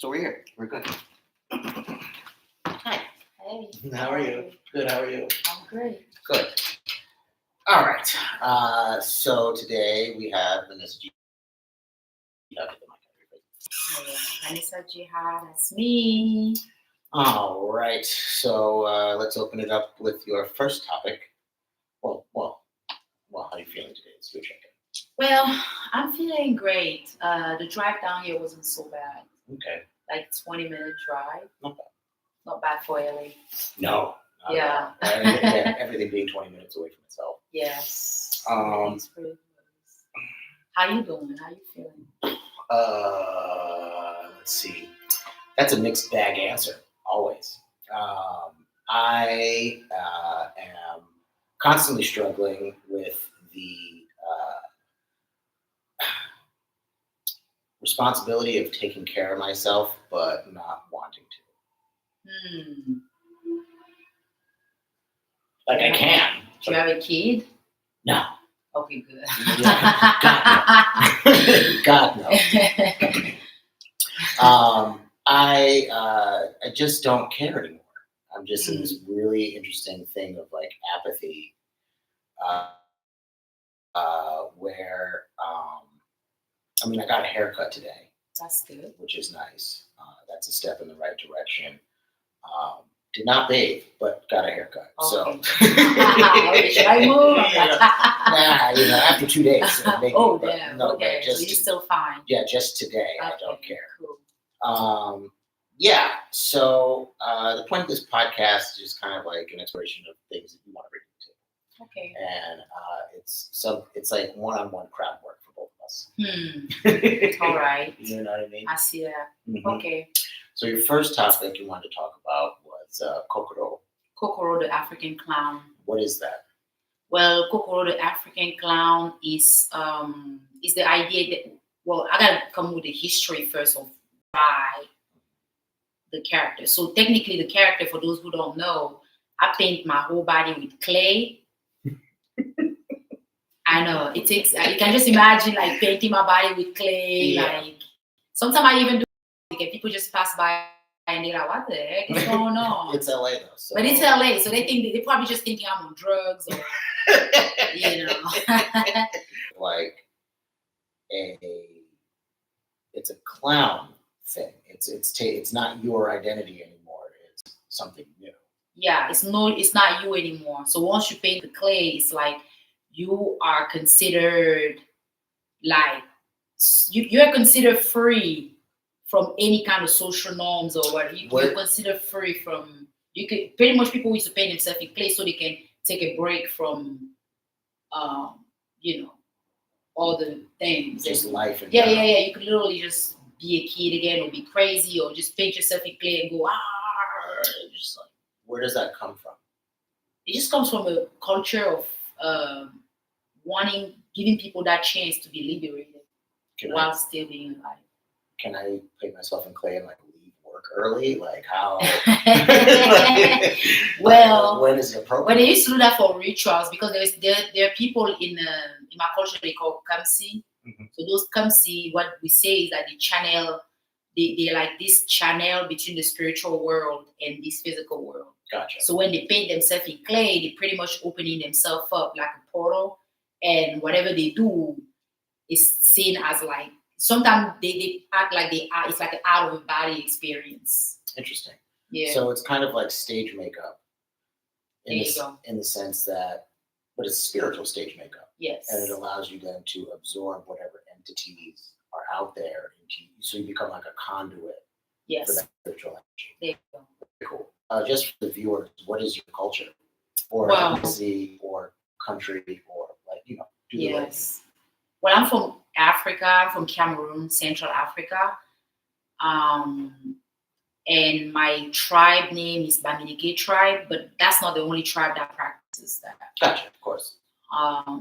So we're here. We're good. Hi. Hey. How are you? Good. How are you? I'm great. Good. All right. So today we have Vanessa. Vanessa, Jeha, that's me. All right. So let's open it up with your first topic. Well. How are you feeling today? It's your check-in. Well, I'm feeling great. The drive down here wasn't so bad. Okay. Like 20-minute drive. Not bad. Not bad for LA. No. Yeah. Everything being 20 minutes away from itself. Yes. It's pretty nice. How you doing? How you feeling? Let's see. That's a mixed bag answer, always. I am constantly struggling with the responsibility of taking care of myself, but not wanting to. Like I can. Do you have a kid? No. Okay, good. Yeah, God no. I just don't care anymore. I'm just in this really interesting thing of like apathy, where I got a haircut today. That's good. Which is nice. That's a step in the right direction. Did not bathe, but got a haircut. Okay. So should I move? After 2 days. Damn. No, okay. Just, so you're still fine. Yeah, just today. Okay, I don't care. Cool. So the point of this podcast is just kind of like an exploration of things that you want to bring to the table. Okay. And it's like one-on-one crowd work for both of us. All right. You know what I mean? I see that. Mm-hmm. Okay. So your first topic you wanted to talk about was Kokoro. Kokoro, the African clown. What is that? Well, Kokoro, the African clown, is the idea that, well, I gotta come with the history first of why the character. So technically, the character, for those who don't know, I paint my whole body with clay. I know it takes. You can just imagine like painting my body with clay. Yeah. Like sometimes I even do. Like people just pass by and they're like, "What the heck is going on?" It's LA though. So. But it's LA, so they probably just thinking I'm on drugs or Like it's a clown thing. It's not your identity anymore. It's something new. Yeah, it's not you anymore. So once you paint the clay, it's like you are considered like you're considered free from any kind of social norms or what. You're considered free from. You could pretty much people used to paint themselves in clay so they can take a break from, all the things. Just life. And yeah. You could literally just be a kid again, or be crazy, or just paint yourself in clay and go just like. Where does that come from? It just comes from a culture of giving people that chance to be liberated while still being alive. Can I paint myself in clay and like leave work early? Like how? Well, when is it appropriate? Well, they used to do that for rituals because there are people in my culture they call kamsi. Mm-hmm. So those kamsi, what we say is that they like this channel between the spiritual world and this physical world. Gotcha. So when they paint themselves in clay, they pretty much opening themselves up like a portal, and whatever they do is seen as like. Sometimes they act like they are. It's like an out of body experience. Interesting. Yeah. So it's kind of like stage makeup. In the sense that, but it's spiritual stage makeup. Yes. And it allows you then to absorb whatever entities are out there into you. So you become like a conduit. Yes. For that spiritual energy. There you go. Very cool. Just for the viewers, what is your culture, or ethnicity, or country, or like do the right thing. Well, I'm from Africa. I'm from Cameroon, Central Africa. And my tribe name is Bamileke tribe, but that's not the only tribe that practices that. Gotcha, of course.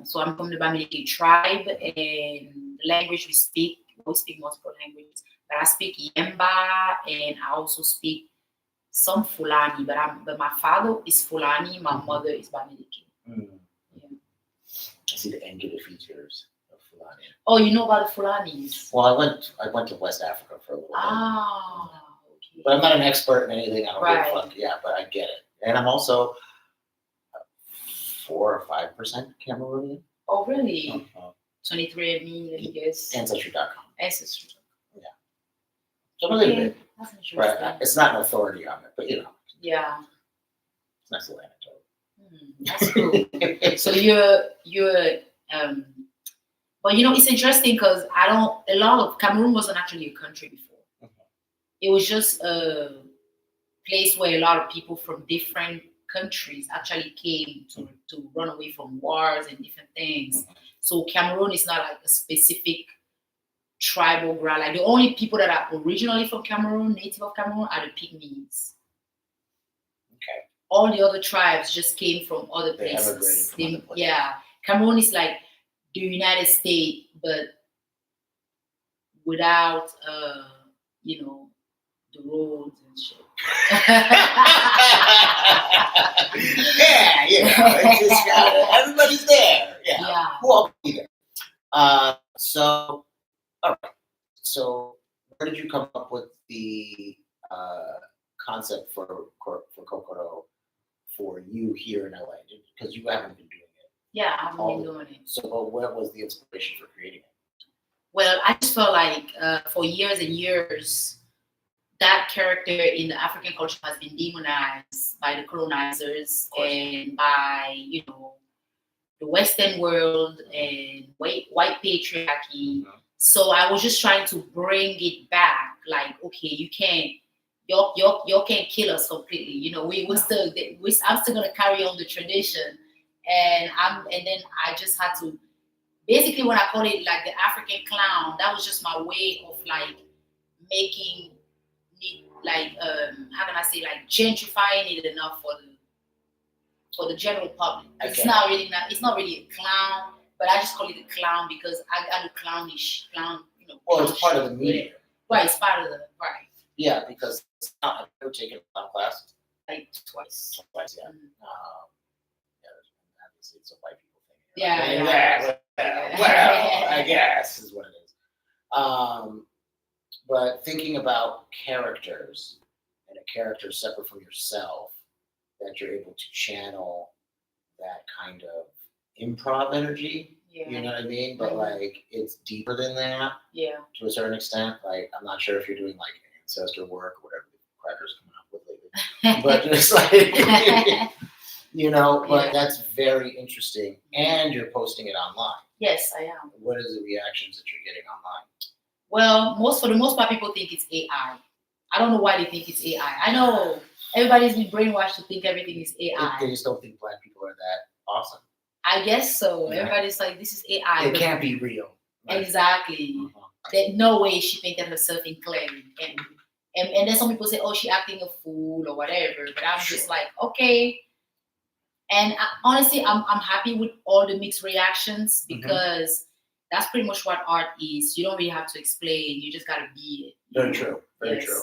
So I'm from the Bamileke tribe, and the language we speak multiple languages, but I speak Yemba, and I also speak some Fulani, but my father is Fulani, my mother is Bamileke. Mm. Yeah. I see the angular features of Fulani. Oh, you know about the Fulanis? Well, I went to West Africa for a little bit. Ah, okay. But I'm not an expert in anything. I don't Right. give a fuck. Yeah, but I get it. And I'm also 4 or 5% Cameroonian. Oh, really? Uh-huh. 23andMe, I guess. Ancestry.com. Ancestry. Yeah. So I'm a little Okay, bit. that's interesting. Right. It's not an authority on it, but Yeah. it's a nice little anecdote. That's cool. So you're but it's interesting because a lot of Cameroon wasn't actually a country before. It was just a place where a lot of people from different countries actually came to run away from wars and different things. So Cameroon is not like a specific tribal ground. Like the only people that are originally from Cameroon, native of Cameroon, are the Pygmies. Okay. All the other tribes just came from other They places. emigrated from other places. Yeah. Cameroon is like the United States, but without the roads and shit. Yeah, it's just everybody's there. Yeah. We'll be there. So, all right. So, where did you come up with the concept for Kokoro for you here in LA? Because you haven't been doing it. Yeah, I haven't been doing it. So, but what was the inspiration for creating it? Well, I just felt like for years and years, that character in the African culture has been demonized by the colonizers and by, the Western world and white patriarchy. Mm-hmm. So I was just trying to bring it back. Like, okay, you can't, y'all can't kill us completely. I'm still gonna carry on the tradition, and then I just had to. Basically, when I call it like the African clown, that was just my way of like making it like how can I say, like gentrifying it enough for the general public. Okay. It's not really a clown, but I just call it a clown because I got a clownish clown. Well, it's part of the medium. Right, it's part of the right. Yeah, because I've never taken a clown class. Like twice. Twice, yeah. Obviously, it's a white people thing. Yeah. Well, I guess is what it is. But thinking about characters and a character separate from yourself, that you're able to channel that kind of improv energy. Yeah. You know what I mean? But like it's deeper than that. Yeah. To a certain extent. Like I'm not sure if you're doing like ancestor work or whatever the cracker's coming up with lately. But just like but that's very interesting. And you're posting it online. Yes, I am. What is the reactions that you're getting online? Well, for the most part, people think it's AI. I don't know why they think it's AI. I know everybody's been brainwashed to think everything is AI. They just don't think Black people are that awesome. I guess so. Yeah. Everybody's like, this is AI. It can't be real. Right? Exactly. There's no way she painted herself in clay. And then some people say, oh, she acting a fool or whatever. But I'm just like, okay. And honestly, I'm happy with all the mixed reactions because that's pretty much what art is. You don't really have to explain. You just got to be it. Very true. Very true.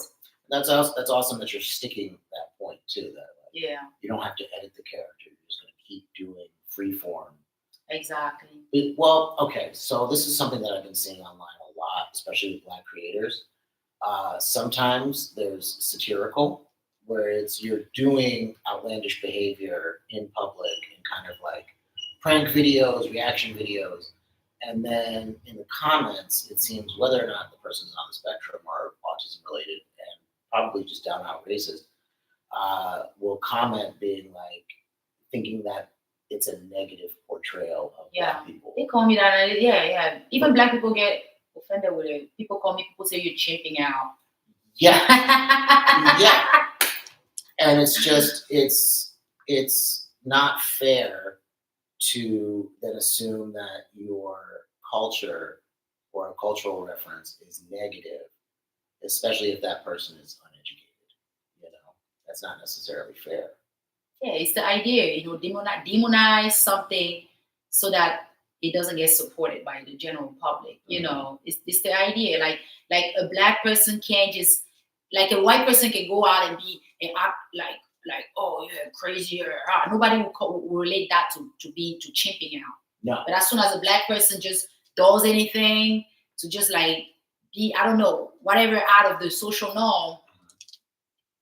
That's awesome that you're sticking that point too. That you don't have to edit the character. You're just going to keep doing free form. Exactly. Well, okay. So this is something that I've been seeing online a lot, especially with Black creators. Sometimes there's satirical, where you're doing outlandish behavior in public and kind of like prank videos, reaction videos. And then in the comments, it seems whether or not the person's on the spectrum or autism related and probably just down out racist, will comment being like, thinking that it's a negative portrayal of Black people. They call me that. Yeah. Even Black people get offended with it. People say you're chimping out. Yeah. Yeah. And it's just, it's not fair to then assume that your culture or a cultural reference is negative, especially if that person is uneducated. That's not necessarily fair. Yeah, it's the idea, demonize something so that it doesn't get supported by the general public. It's the idea. Like a Black person can't just, like a white person can go out and act like oh yeah, crazy. Nobody will relate that to chimping out. No. But as soon as a Black person just does anything to just like be, I don't know, whatever out of the social norm,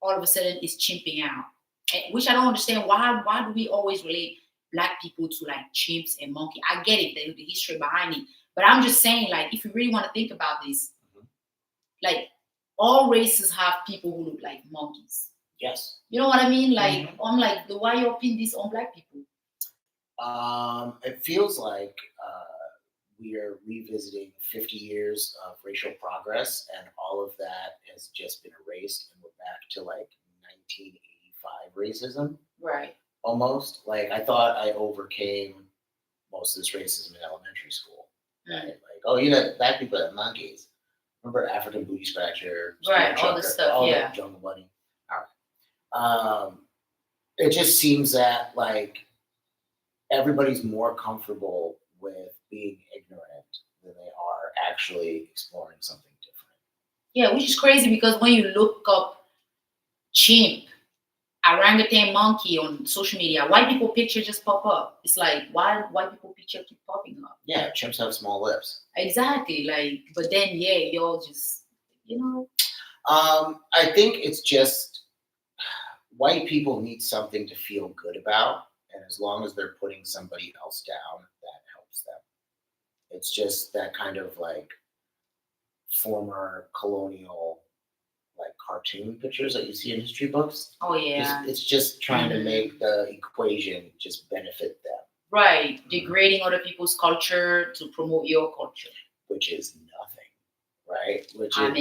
all of a sudden is chimping out. Which I don't understand. Why do we always relate black people to like chimps and monkey? I get it, the history behind it. But I'm just saying, like, if you really want to think about this, like all races have people who look like monkeys. Yes. You know what I mean? Like, I'm like, why you pin this on black people? It feels like we are revisiting 50 years of racial progress, and all of that has just been erased, and we're back to like 1985 racism. Right. Almost. Like, I thought I overcame most of this racism in elementary school. Right? Like, oh, you know, black people are monkeys. Remember African Booty Scratcher? Right, all the stuff, all yeah. the Jungle Bunny. All right. It just seems that like everybody's more comfortable with being ignorant than they are actually exploring something different. Yeah, which is crazy because when you look up chimp, orangutan, monkey on social media, white people pictures just pop up. It's like, why white people picture keep popping up? Yeah, chimps have small lips. Exactly. Like, but then yeah, y'all just, you know. I think it's just white people need something to feel good about, and as long as they're putting somebody else down, that helps them. It's just that kind of like former colonial like cartoon pictures that you see in history books. Oh yeah. It's just trying to make the equation just benefit them. Right. Degrading other people's culture to promote your culture. Which is nothing. Right? Which I is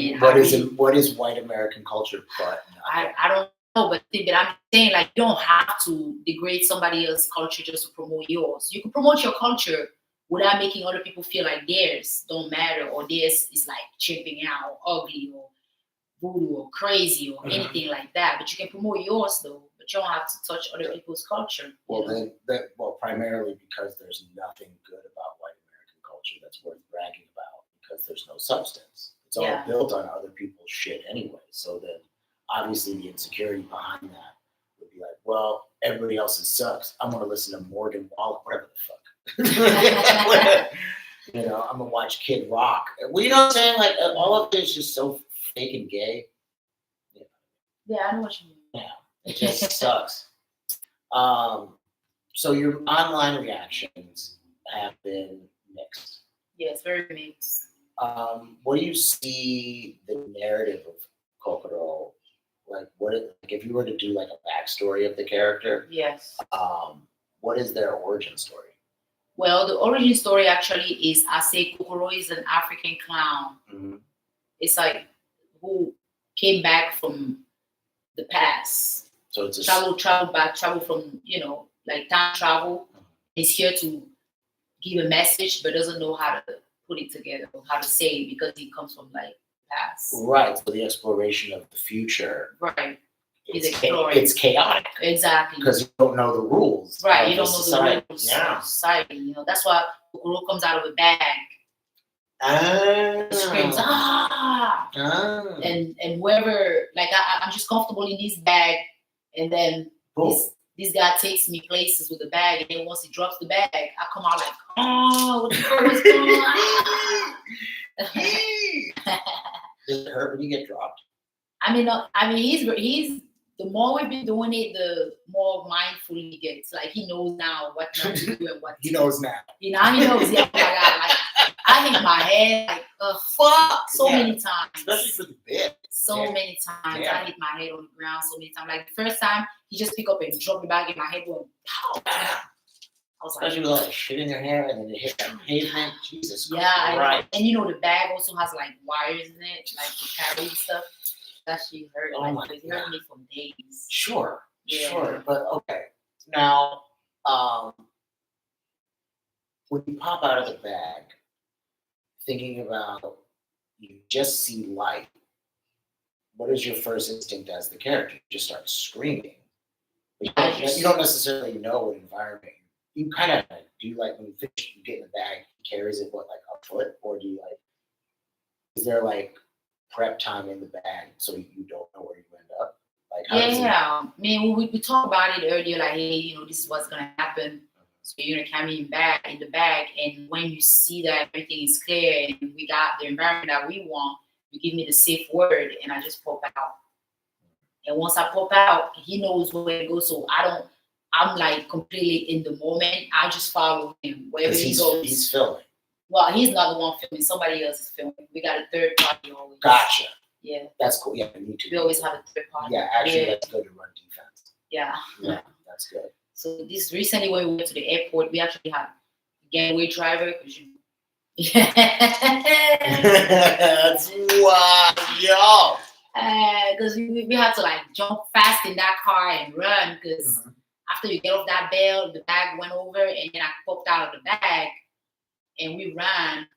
mean, what is white American culture but nothing? I don't know, but I'm saying like you don't have to degrade somebody else's culture just to promote yours. You can promote your culture without making other people feel like theirs don't matter or theirs is like chipping out or ugly or voodoo or crazy or anything like that. But you can promote yours though. But you don't have to touch other people's culture. Well, primarily because there's nothing good about white American culture that's worth bragging about because there's no substance. It's all built on other people's shit anyway. So then, obviously, the insecurity behind that would be like, well, everybody else's sucks. I'm gonna listen to Morgan Wallen, whatever the fuck. You know, I'm gonna watch Kid Rock. Well, you know what I'm saying? Like, all of it is just so fake and gay. Yeah, I know what you mean. Yeah, it just sucks. So your online reactions have been mixed. Yes, very mixed. What do you see the narrative of Kokoro? Like, if you were to do like a backstory of the character? Yes. What is their origin story? Well, the origin story actually is, I say Kokoro is an African clown. Mm-hmm. It's like who came back from the past. So it's travel from, you know, like time travel. Mm-hmm. He's here to give a message, but doesn't know how to put it together, how to say it, because he comes from like past. Right. So the exploration of the future. Right. It's chaotic. Exactly. Because you don't know the rules. Right. You don't know the rules of society. You know, that's why Kokoro comes out of a bag. Screams, and whoever, like, I'm just comfortable in this bag, and then this guy takes me places with the bag, and then once he drops the bag, I come out like, oh, what the fuck was going on? Does it hurt when you get dropped? I mean, he's the more we've been doing it, the more mindful he gets. Like, he knows now what not to do and what he knows now. You know, he knows. Yeah, oh my God, like, I hit my head like fuck so many times. Especially for the bit. So many times. I hit my head on the ground so many times. Like the first time he just picked up and dropped the bag and my head went pow. I was like, especially with all that shit in your hair and then it hit that pavement. Jesus Christ. Yeah, right. And you know the bag also has like wires in it, like to carry stuff. That shit hurt. Oh like it hurt me for days. Sure. But okay. Now, when you pop out of the bag, thinking about you just see light, what is your first instinct as the character? You just start screaming. You don't necessarily know what environment. You kind of do. Like when you finish, you get in the bag, he carries it like a foot, or do you like? Is there like prep time in the bag so you don't know where you end up? Like I mean, we talked about it earlier. Like, hey, you know, this is what's gonna happen. So you're gonna carry me back in the back, and when you see that everything is clear and we got the environment that we want, you give me the safe word, and I just pop out. And once I pop out, he knows where to go. So I'm like completely in the moment. I just follow him wherever he goes. He's filming. Well, he's not the one filming. Somebody else is filming. We got a third party always. Gotcha. Yeah. That's cool. Yeah, me too. We always have a third party. Yeah, actually, that's good to run defense. Yeah. Yeah, that's good. So this recently when we went to the airport, we actually had a getaway driver. Yeah. That's wow, yo. Because we had to like jump fast in that car and run because after you get off that bell, the bag went over and then I popped out of the bag and we ran.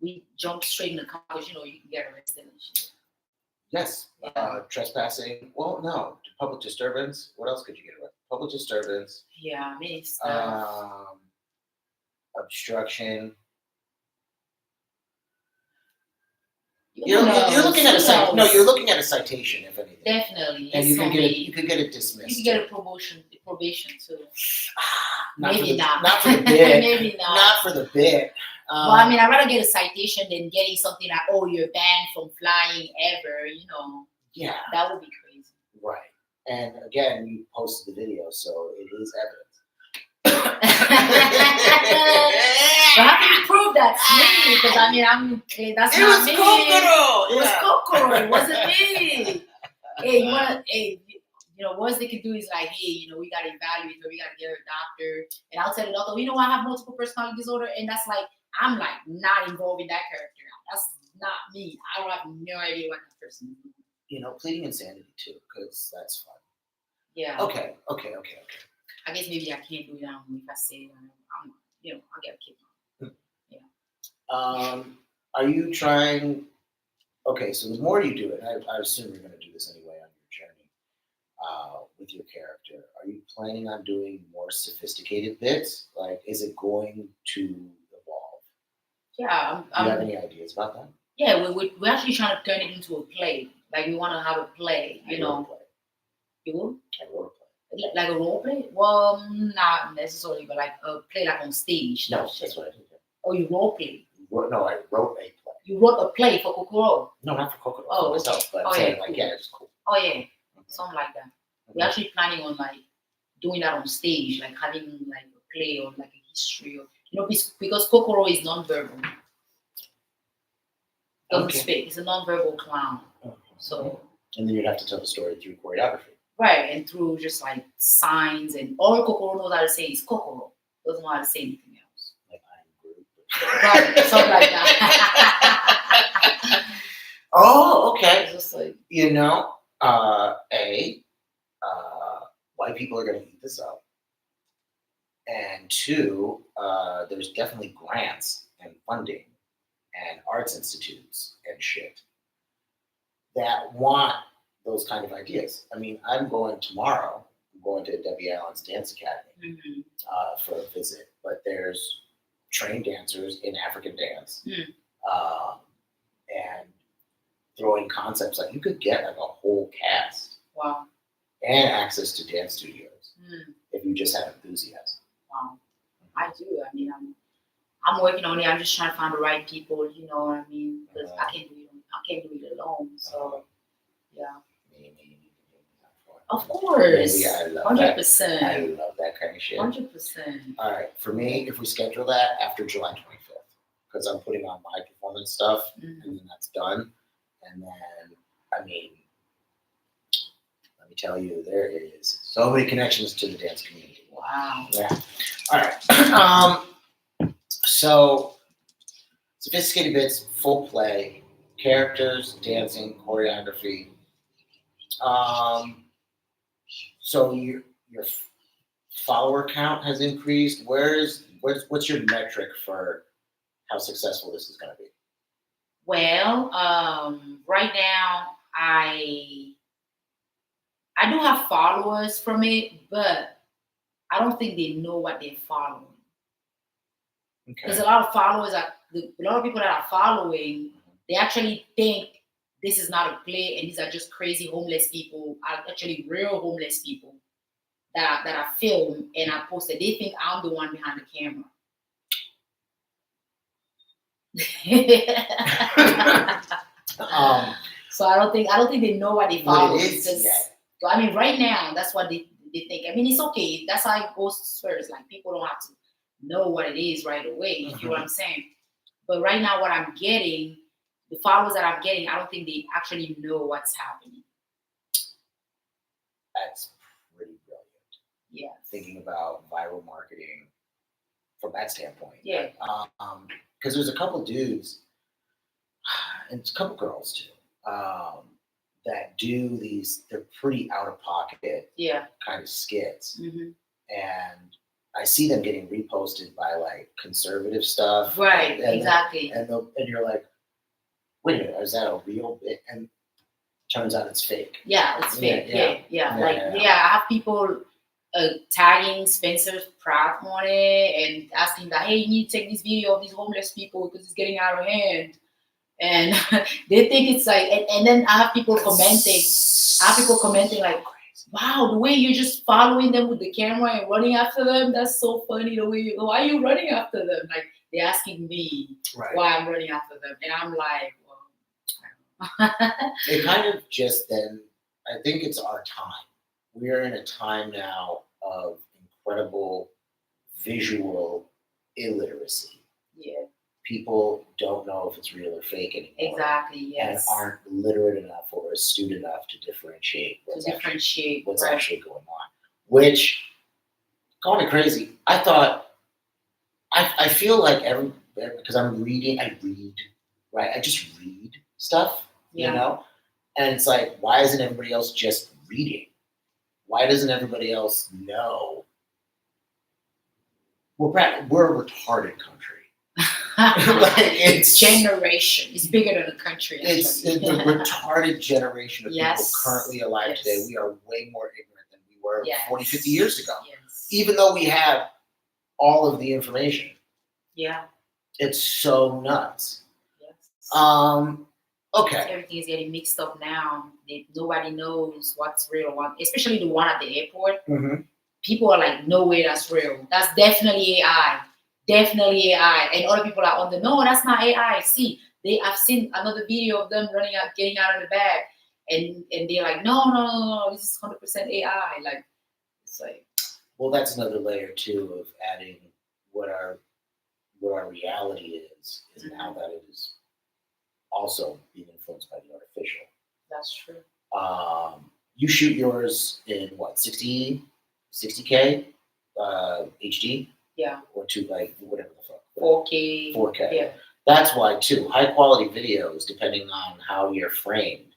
We jumped straight in the car because you can get arrested and shit. Yes. Trespassing. Well, no. Public disturbance. What else could you get away? Public disturbance. Yeah, many stuff. Obstruction. You're looking at a citation. No, you're looking at a citation, if anything. Definitely. And you can get it dismissed. You can get a probation too. Maybe not. Not for the bit. Maybe not. Not for the bit. Well, I mean, I'd rather get a citation than getting something like, oh, you're banned from flying ever. Yeah. That would be crazy. Right. And again, you posted the video, so it is evidence. But how can you prove that's me? Because I mean, that's not me. Kokoro. It was Kokoro. It wasn't me. Worst they can do is like, hey, we got to evaluate her. We got to get her a doctor. And I'll tell the doctor, I have multiple personality disorder. And that's like, I'm like not involved in that character. That's not me. I don't have no idea what that person is. Pleading insanity too, because that's fun. Yeah. Okay. I guess maybe I can't do that if I say I'll get a kid. Yeah. Are you trying? Okay, so the more you do it, I assume you're going to do this anyway on your journey with your character. Are you planning on doing more sophisticated bits? Like, is it going to evolve? Yeah. Do you have any ideas about that? Yeah, we're actually trying to turn it into a play. Like we want to have a play. I wrote a play. You will? I wrote a play. Like a role play? Well, not necessarily, but like a play like on stage. No, that's what I did. Oh, you role play? No, I wrote a play. You wrote a play for Kokoro? No, not for Kokoro. Oh, for myself. But I'm saying, like, yeah, it's cool. Oh, yeah. Something like that. We're actually planning on like doing that on stage, like having like a play or like a history or because Kokoro is non-verbal. Doesn't speak. It's a non-verbal clown. So. And then you'd have to tell the story through choreography. Right, and through just like signs and all Kokoro knows how to say is Kokoro. Doesn't know how to say anything else. Like I'm Groot. Right, something like that. Oh, okay. It's just like white people are going to eat this up, and two, there's definitely grants and funding and arts institutes and shit that want those kind of ideas. I mean, I'm going tomorrow. I'm going to Debbie Allen's Dance Academy for a visit, but there's trained dancers in African dance and throwing concepts like you could get like a whole cast. Wow. And access to dance studios if you just have enthusiasm. Wow. I do. I mean, I'm working on it. I'm just trying to find the right people. You know what I mean? Because I can't do it alone. So, yeah. Of course. Yeah, I love 100%. That. I love that kind of shit. 100%. All right. For me, if we schedule that after July 25th, because I'm putting on my performance stuff, and then that's done. And then, I mean, let me tell you, there is so many connections to the dance community. Wow. Yeah. All right. So, sophisticated bits, full play, characters, dancing, choreography. So your follower count has increased. What's your metric for how successful this is going to be? Well, right now I do have followers from it, but I don't think they know what they're following. Okay. Because a lot of people that are following, they actually think this is not a play and these are just crazy homeless people, are actually real homeless people that I film and I posted, they think I'm the one behind the camera. So I don't think they know what they follow. What it is yet. So I mean, right now that's what they think. I mean, it's okay. That's how it goes first. Like people don't have to know what it is right away. If you know what I'm saying. But right now, what I'm getting, the followers that I'm getting, I don't think they actually know what's happening. That's pretty brilliant. Yeah. Thinking about viral marketing from that standpoint. Yeah. Because there's a couple dudes and a couple girls too that do these. They're pretty out of pocket. Yeah. Kind of skits, Mm-hmm. and I see them getting reposted by like conservative stuff. Right. And Exactly. And you're like, wait a minute, is that a real bit? And turns out it's fake. Yeah, it's fake. Yeah. I have people tagging Spencer Pratt on it and asking that, hey, you need to take this video of these homeless people because it's getting out of hand. And they think it's like, and then I have people commenting like, wow, the way you're just following them with the camera and running after them, that's so funny. The way why are you running after them? Like they're asking me why I'm running after them. And I'm like, it kind of just then, I think it's our time. We're in a time now of incredible visual illiteracy. Yeah. People don't know if it's real or fake anymore. Exactly, yes. And aren't literate enough or astute enough to differentiate what's actually going on. Which, going crazy, I thought, I feel like because I read, right? I just read stuff, you know? And it's like, why isn't everybody else just reading? Why doesn't everybody else know? We're a retarded country. Like it's generation. It's bigger than a country. Actually. It's the retarded generation of people currently alive today. We are way more ignorant than we were 40, 50 years ago. Yes. Even though we have all of the information. Yeah. It's so nuts. Yes. Okay. Everything is getting mixed up now. Nobody knows what's real. Especially the one at the airport. Mm-hmm. People are like, no way, that's real. That's definitely AI. Definitely AI. And other people are on the, no, that's not AI. See, I've seen another video of them running out, getting out of the bag. And they're like, no, this is 100% AI. Like, it's like. Well, that's another layer too of adding what our reality is and how that is also being influenced by the artificial. That's true. You shoot yours in what, 60K HD? Yeah. Or whatever the fuck. 4K. 4K. Yeah. That's why too, high quality videos, depending on how you're framed,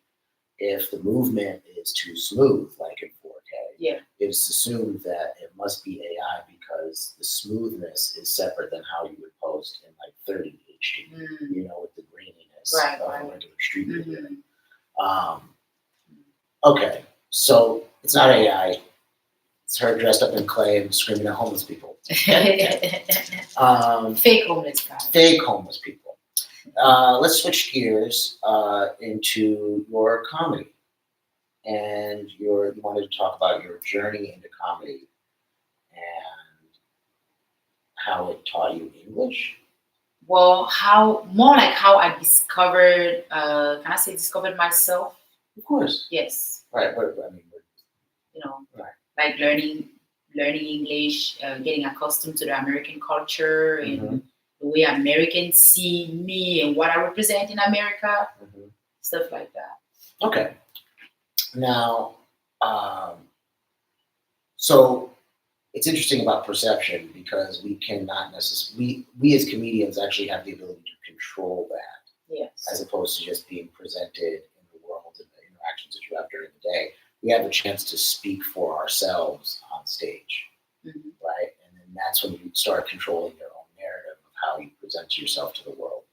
if the movement is too smooth, like in 4K, it's assumed that it must be AI because the smoothness is separate than how you would post in like 30 HD, you know, with the graininess of regular street video. Okay, so it's not AI. It's her dressed up in clay and screaming at homeless people. Fake homeless guys. Fake homeless people. Let's switch gears into your comedy. And you wanted to talk about your journey into comedy and how it taught you English. Well, how I discovered, can I say discovered myself? Of course. Yes. Right. But, I mean, you know, right. Like learning English, getting accustomed to the American culture and the way Americans see me and what I represent in America, stuff like that. Okay. Now, so it's interesting about perception because we cannot necessarily, we as comedians actually have the ability to control that. Yes. As opposed to just being presented in the world and the interactions that you have during the day. We have a chance to speak for ourselves on stage, right? And then that's when you start controlling your own narrative of how you present yourself to the world.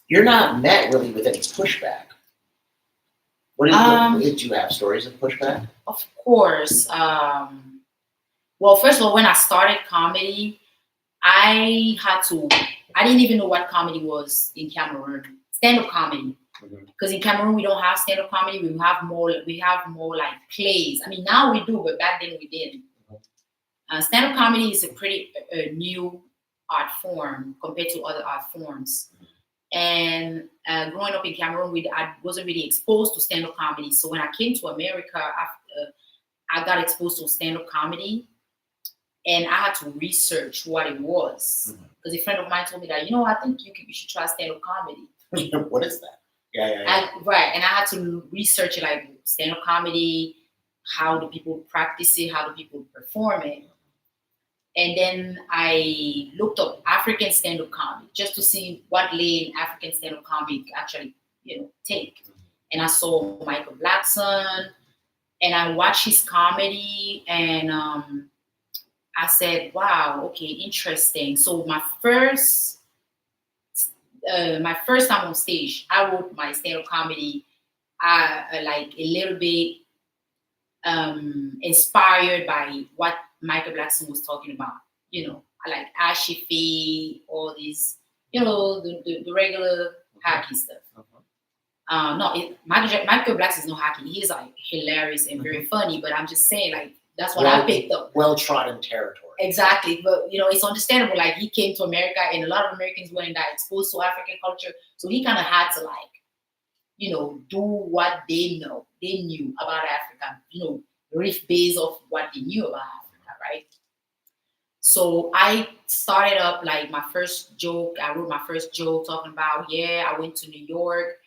You're not met really with any pushback. Did you have stories of pushback? Of course. Well, first of all, when I started comedy, I didn't even know what comedy was in Cameroon. Stand-up comedy. Because in Cameroon we don't have stand-up comedy. We have more like plays. I mean, now we do, but back then we didn't. Stand-up comedy is a pretty new art form compared to other art forms. And growing up in Cameroon, I wasn't really exposed to stand-up comedy. So when I came to America, I got exposed to stand-up comedy, and I had to research what it was. Because a friend of mine told me that, I think you should try stand-up comedy. What is that? Yeah. Right, and I had to research it, like stand-up comedy, how do people practice it, how do people perform it. And then I looked up African stand-up comedy just to see what lane African stand-up comedy actually, take. And I saw Michael Blackson, and I watched his comedy, and I said, "Wow, okay, interesting." So my first time on stage, I wrote my stand-up comedy, like a little bit inspired by what Michael Blackson was talking about. I like Ashifi, all these, the regular hacky stuff. Michael Blackson is no hacky. He's like hilarious and very funny. But I'm just saying, like, that's what I picked up. Well-trodden territory. Exactly, but it's understandable. Like, he came to America, and a lot of Americans weren't that exposed to African culture, so he kind of had to, like, do what they knew about Africa. Riff base of what they knew about Africa, right? So I started up, like, my first joke. I wrote my first joke talking about, I went to New York,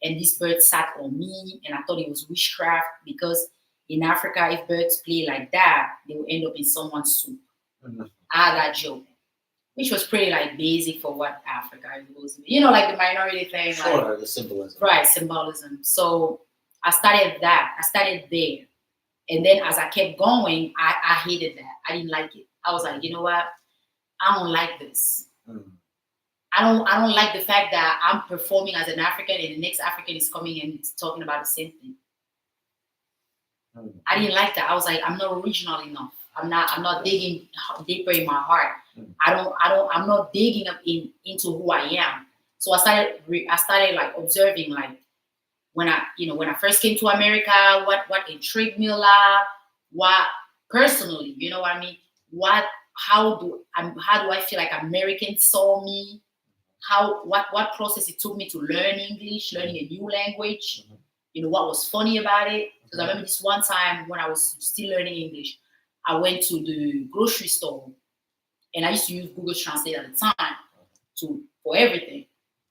and this bird sat on me, and I thought it was witchcraft, because in Africa, if birds play like that, they will end up in someone's soup. I had that joke, which was pretty, like, basic for what Africa was. Like the minority thing. Sure, like, the symbolism. Right, symbolism. So I started there. And then as I kept going, I hated that. I didn't like it. I was like, you know what? I don't like this. I don't like the fact that I'm performing as an African, and the next African is coming and talking about the same thing. I didn't like that. I was like, I'm not original enough. I'm not digging deeper in my heart. I'm not digging up into who I am. So I started like observing, like, when I first came to America, what intrigued me a lot, what personally, you know what I mean? How do I feel like Americans saw me? What process it took me to learn English, learning a new language, what was funny about it. Because I remember this one time when I was still learning English, I went to the grocery store, and I used to use Google Translate at the time for everything.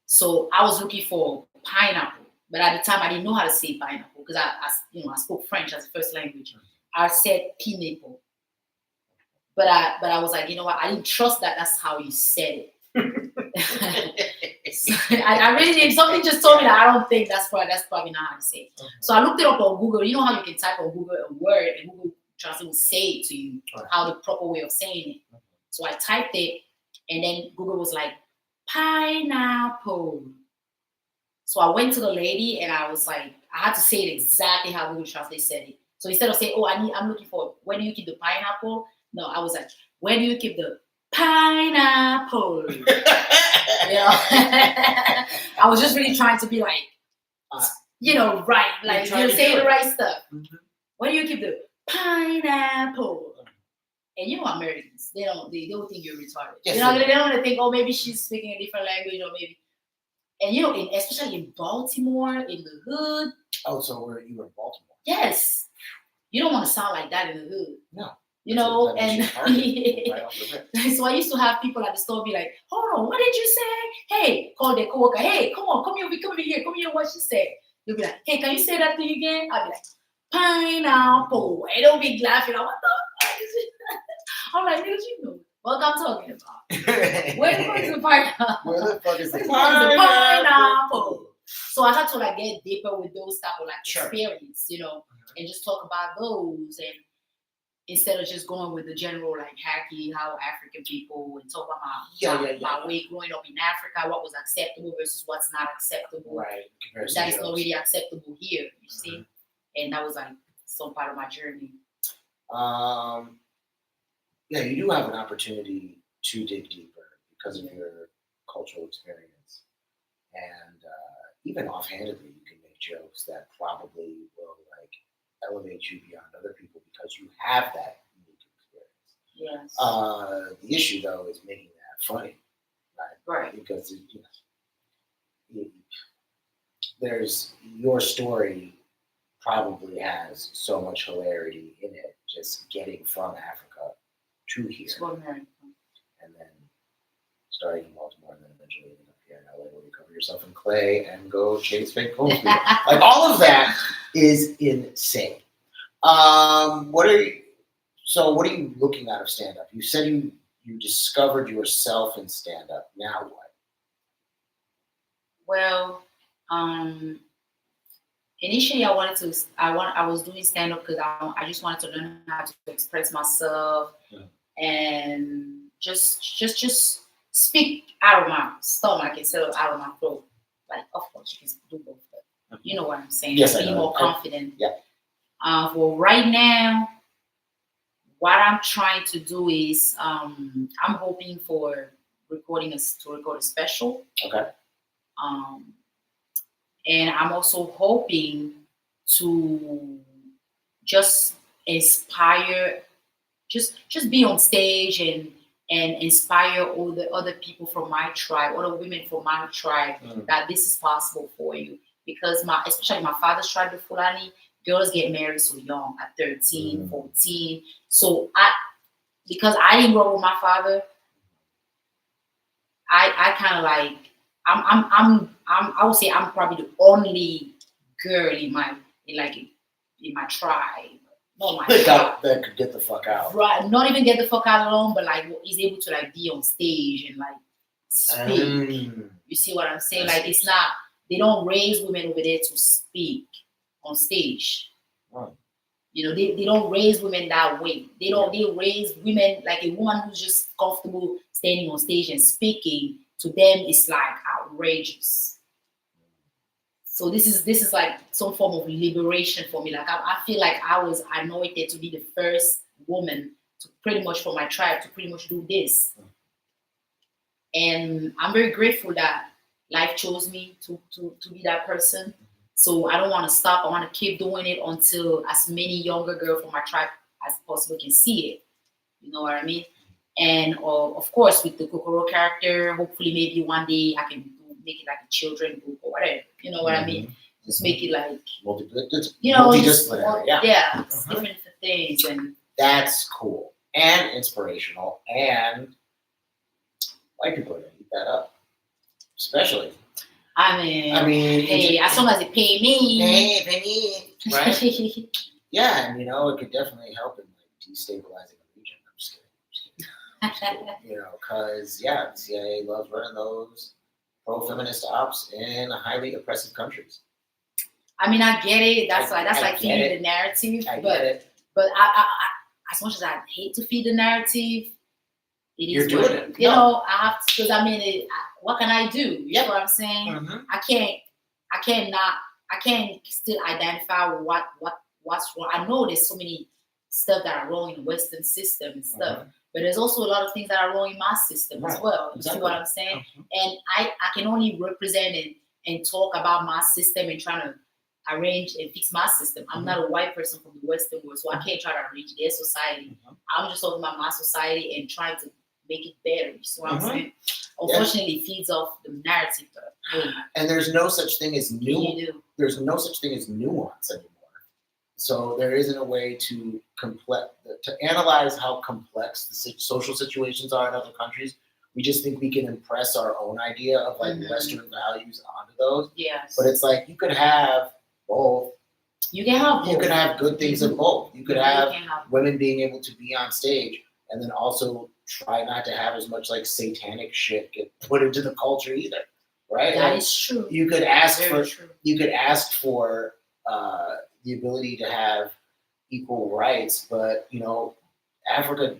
So I was looking for pineapple, but at the time I didn't know how to say pineapple, because I spoke French as a first language. I said pineapple, but I was like, you know what? I didn't trust that that's how you said it. I really did. Something just told me that I don't think that's probably not how to say it. So I looked it up on Google. You know how you can type on Google a word and Google Translate will say it to you, how the proper way of saying it. So I typed it, and then Google was like, pineapple. So I went to the lady, and I was like, I had to say it exactly how Google Translate said it. So instead of saying, I'm looking for, where do you keep the pineapple? No, I was like, where do you keep the pineapple? I was just really trying to be like, right, like, say the right stuff. Where do you keep the pineapple? And Americans, they don't think you're retarded. Yes, they don't want to think, maybe she's speaking a different language, or maybe. And especially in Baltimore, in the hood. Oh, so you were in Baltimore? Yes. You don't want to sound like that in the hood. No. And so I used to have people at the store be like, hold on, what did you say? Hey, call their coworker, hey, come over here, what she said. You'll be like, hey, can you say that thing again? I'll be like, pineapple. And they'll be laughing. What the fuck is it? I'm like, nigga, you know what I'm talking about. Where the fuck is the pineapple? Where the fuck is the pineapple? So I had to, like, get deeper with those type of, like, experience, and just talk about those, and instead of just going with the general, like, hacky, how African people, and talk about my way growing up in Africa, what was acceptable versus what's not acceptable. Right. That is not really acceptable here, you see. And that was, like, some part of my journey. Yeah, you do have an opportunity to dig deeper because of your cultural experience. And even offhandedly, you can make jokes that probably will like elevate you beyond other people because you have that unique experience. Yes. The issue though is making that funny, right? Right. Because there's your story probably has so much hilarity in it, just getting from Africa to here, Extraordinary. and then starting in Baltimore, and then eventually ending up here in LA, where you cover yourself in clay and go chase fake homeless people. Like all of that is insane. What are you? So what are you looking out of stand up? You said you discovered yourself in stand up. Now what? Well, initially I was doing stand up because I just wanted to learn how to express myself and just speak out of my stomach instead of out of my throat. Like, of course, you can do both, but you know what I'm saying. Yes, Be more confident. Yeah. For right now, what I'm trying to do is I'm hoping for record a special. Okay. And I'm also hoping to just inspire, just be on stage and inspire all the other people from my tribe, all the women from my tribe, that this is possible for you. Because especially my father's tribe, the Fulani, girls get married so young, at 13, 14. So because I didn't grow up with my father, I kind of like, I would say I'm probably the only girl in my tribe. Not my tribe. That could get the fuck out. Right, not even get the fuck out alone, but like is able to like be on stage and like speak. You see what I'm saying? Like it's not, they don't raise women over there to speak on stage. Right. You know, they don't raise women that way. They raise women like a woman who's just comfortable standing on stage and speaking. To them, it's like outrageous. So this is like some form of liberation for me. Like I feel like I was anointed to be the first woman to pretty much from my tribe to pretty much do this. And I'm very grateful that life chose me to be that person. So I don't want to stop. I want to keep doing it until as many younger girls from my tribe as possible can see it. You know what I mean? And of course, with the Kokoro character, hopefully maybe one day I can make it like a children book or whatever. You know what I mean? Just make it like multidisciplinary. Yeah, different things, and that's cool and inspirational. And white people are gonna eat that up, especially. I mean, hey, as long as they pay me, right? Yeah, and it could definitely help in like destabilizing a region. I'm just kidding. Because the CIA loves running those pro-feminist ops in highly oppressive countries. I mean, I get it. That's like feeding the narrative. But I, as much as I hate to feed the narrative, You're doing it. I have to, because I mean, what can I do? You know what I'm saying? I can't still identify what's wrong. I know there's so many stuff that are wrong in the Western system and stuff, but there's also a lot of things that are wrong in my system as well. You see what I'm saying? And I can only represent it and talk about my system and trying to arrange and fix my system. I'm not a white person from the Western world, so I can't try to arrange their society. I'm just talking about my society and trying to make it better. You see what I'm saying? Unfortunately, it feeds off the narrative. And there's no such thing as There's no such thing as nuance anymore. So there isn't a way to analyze how complex the social situations are in other countries. We just think we can impress our own idea of like Western values onto those. Yes. But it's like you could have both. You can have both. You could have good things of both. You could have women being able to be on stage and then also try not to have as much like satanic shit get put into the culture either. Right? That is true. You could ask for the ability to have equal rights, but Africa,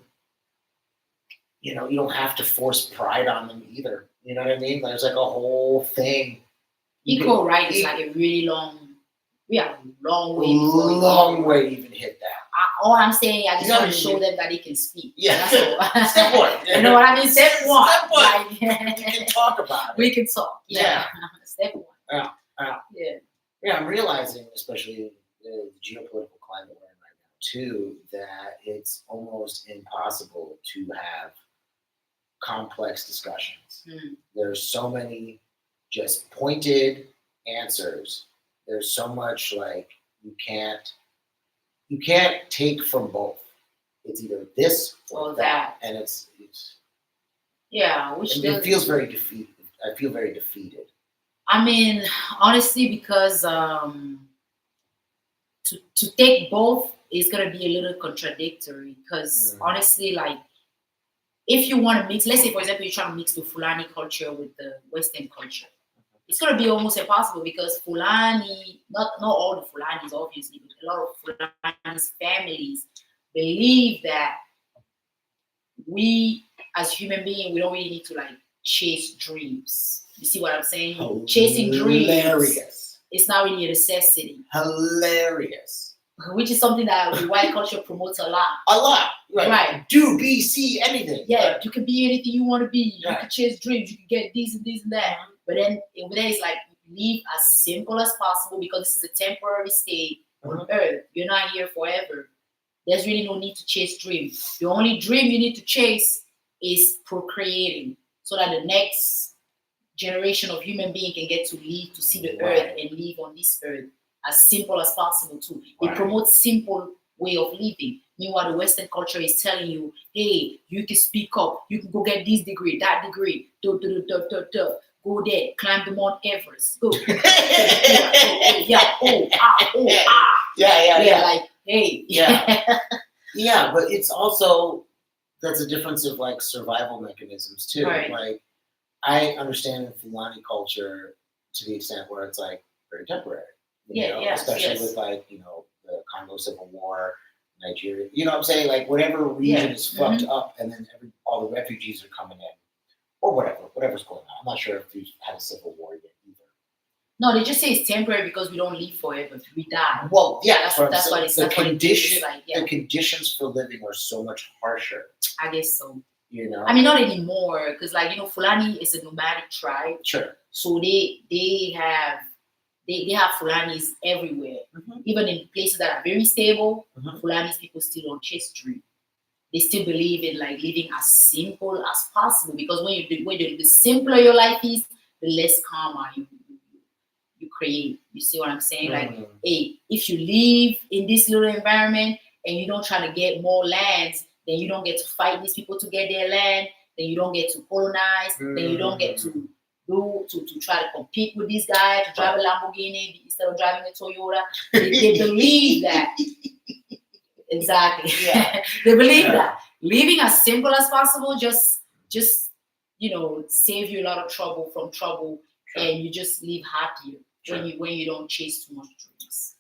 you don't have to force pride on them either. You know what I mean? There's like a whole thing. Equal rights is like a really we have a long way. Long way to even hit that. All I'm saying, I just want to show them that they can speak. Yeah. That's all. Step one. You know what I mean? Step one. We can talk about it. We can talk. Yeah. Step one. Yeah. Yeah. Yeah, I'm realizing, especially in the geopolitical climate we're in right now, too, that it's almost impossible to have complex discussions. Mm. There's so many just pointed answers. There's so much like you can't take from both. It's either this or Or that, that. and it's Yeah, which it does. feels very defeated. I feel very defeated. I mean, honestly, because to take both is gonna be a little contradictory. Because Mm. honestly, like if you want to mix, let's say for example, you're trying to mix the Fulani culture with the Western culture, it's gonna be almost impossible because Fulani, not all the Fulanis obviously, but a lot of Fulani's families believe that we as human beings we don't really need to like chase dreams. You see what I'm saying? Chasing dreams, Hilarious. it's not really a necessity, Hilarious. which is something that the white culture promotes a lot. A lot. Right. Do, be, see, anything. Yeah, you can be anything you want to be. You Right. can chase dreams. You can get this and this and that. But then over there, it's like live as simple as possible because this is a temporary state on Earth. You're not here forever. There's really no need to chase dreams. The only dream you need to chase is procreating, so that the next generation of human being can get to live to see the Right. Earth and live on this Earth as simple as possible too. They Right. promote simple way of living. Meanwhile, the Western culture is telling you, hey, you can speak up, you can go get this degree, that degree, go there, climb the Mount Everest, go. Yeah. Like, hey. Yeah. Yeah, but it's also that's a difference of like survival mechanisms too. Right. Like I understand Fulani culture to the extent where it's like very temporary. Especially with like, the Congo Civil War, Nigeria. You know what I'm saying? Like whatever region is fucked up and then all the refugees are coming in. Or whatever's going on. I'm not sure if we've had a civil war yet either. No, they just say it's temporary because we don't live forever. We die. Well, yeah, that's what it's the condition. like. Yeah. The conditions for living are so much harsher. I guess so. I mean, not anymore, because Fulani is a nomadic tribe. Sure. So they have Fulanis everywhere, even in places that are very stable. Fulanis people still don't chase dream. They still believe in like living as simple as possible because the simpler your life is, the less karma you create. You see what I'm saying? Like, hey, if you live in this little environment and you don't try to get more lands, then you don't get to fight these people to get their land. Then you don't get to colonize. Then you don't get to try to compete with these guys, to drive a Lamborghini instead of driving a Toyota. They believe that. Exactly. Yeah. They believe that living as simple as possible just save you a lot of trouble, and you just live happier when you don't chase too much dreams.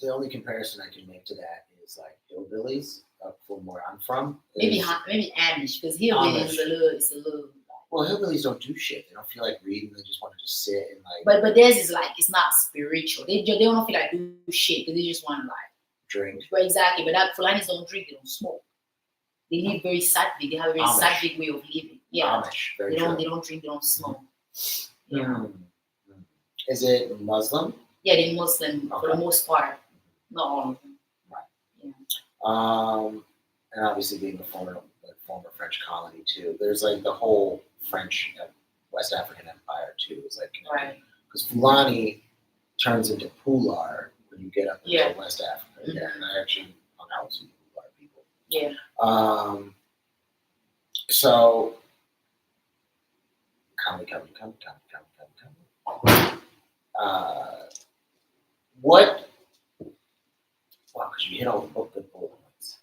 The only comparison I can make to that is like hillbillies from where I'm from. Maybe Amish, because hillbillies is a little. Well, hillbillies don't do shit. They don't feel like reading. They just want to just sit and like. But theirs is like it's not spiritual. They don't feel like do shit because they just want to like drink. Right, exactly. But that Fulanis don't drink. They don't smoke. They live very sattvic. They have a very sattvic way of living. Yeah. Amish. They don't drink. They don't smoke. Yeah. Is it Muslim? Yeah, they're Muslim for the most part. Not all of them. Right. Yeah. And obviously being a former French colony too. There's like the whole French West African Empire too. Is like connected. Because Fulani turns into Pular when you get up into West Africa. Yeah, and I actually hung out with some Pular people. Yeah. So come. What? Wow, because you hit all the bullet points.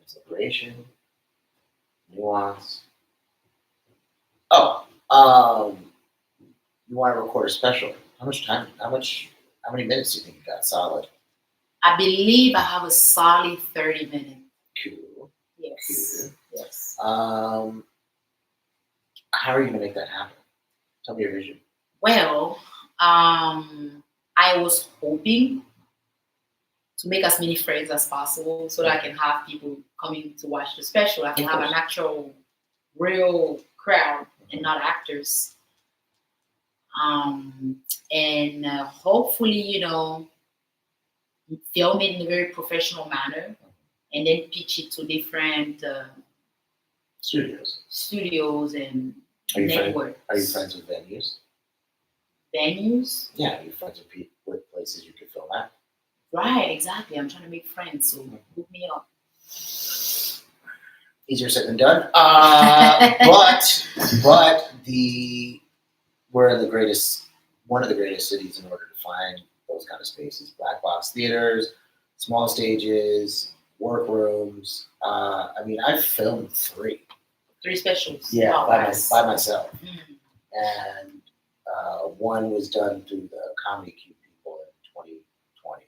Separation, nuance. Oh, you want to record a special? How many minutes do you think you got solid? I believe I have a solid 30 minutes. Cool. Yes. Cool. Yes. How are you gonna make that happen? Tell me your vision. Well, I was hoping to make as many friends as possible so that I can have people coming to watch the special. I can have an actual, real crowd and not actors. And hopefully, film it in a very professional manner, and then pitch it to different studios and Are you networks. Are you friends with venues? Venues? Yeah, are you friends with places you could film at? Right, exactly. I'm trying to make friends, so hook me up. Easier said than done. But we're one of the greatest cities in order to find those kind of spaces. Black box theaters, small stages, workrooms. I mean, I've filmed 3. 3 specials. Yeah, Wow, by nice. myself. Mm. And one was done through the Comedy Cube people in 2020.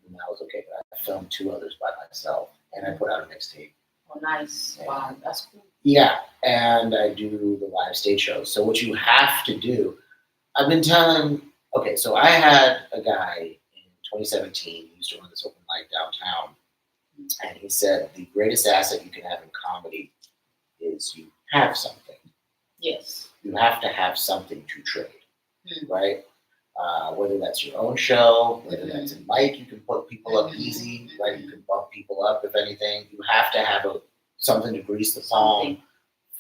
And that was okay. But I filmed 2 others by myself, and I put out a mixtape. Oh, nice. Wow, that's cool. Yeah, and I do the live stage shows. So what you have to do, I've been telling, okay, so I had a guy in 2017 who used to run this open mic downtown, and he said the greatest asset you can have in comedy is you have something. Yes. You have to have something to trade, right? Whether that's your own show, whether that's a mic, you can put people up easy, right? You can bump people up, if anything. You have to have something to grease the palm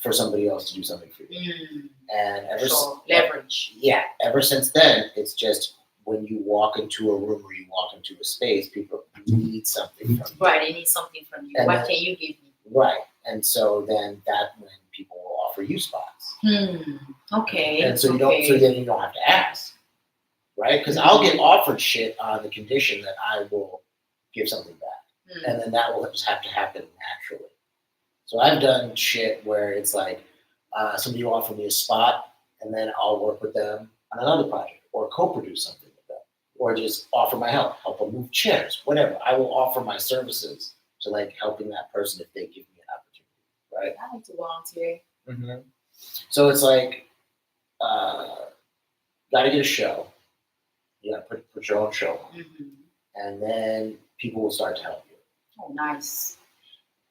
for somebody else to do something for you. And leverage. Yeah, ever since then, it's just when you walk into a room or you walk into a space, people need something from you. Right, they need something from you. What can you give me? Right, and so then that's when people will offer you spots. Okay. And so then you don't have to ask. Right? Because I'll get offered shit on the condition that I will give something back. And then that will just have to happen naturally. So I've done shit where it's like somebody will offer me a spot and then I'll work with them on another project or co-produce something with them or just offer my help them move chairs, whatever. I will offer my services to like helping that person if they give me an opportunity. Right? I like to volunteer. So it's like, got to get a show. You got to put your own show on. And then people will start to help you. Oh, nice.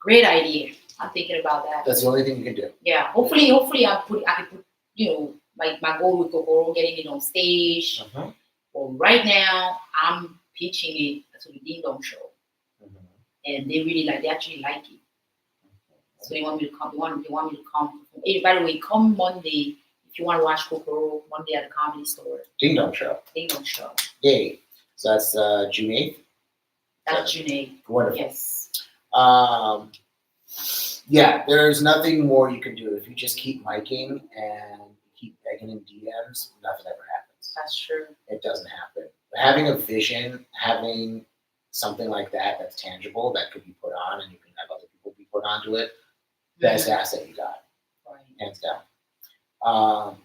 Great idea. I'm thinking about that. That's the only thing you can do. Yeah. Hopefully I can put, like my goal with Kokoro, getting it on stage. Well, right now, I'm pitching it to the Ding Dong show. And they actually like it. So they want me to come. They want me to come. Hey, by the way, come Monday. If you want to watch Kokoro, Monday at the Comedy Store. Ding Dong show. Ding Dong show. Yay. So that's June 8th? That's June 8th. Wonderful. Yes. Yeah, there's nothing more you can do. If you just keep miking and keep begging in DMs, nothing ever happens. That's true. It doesn't happen. But having a vision, having something like that's tangible, that could be put on and you can have other people be put onto it, best asset you got. Right. Hands down.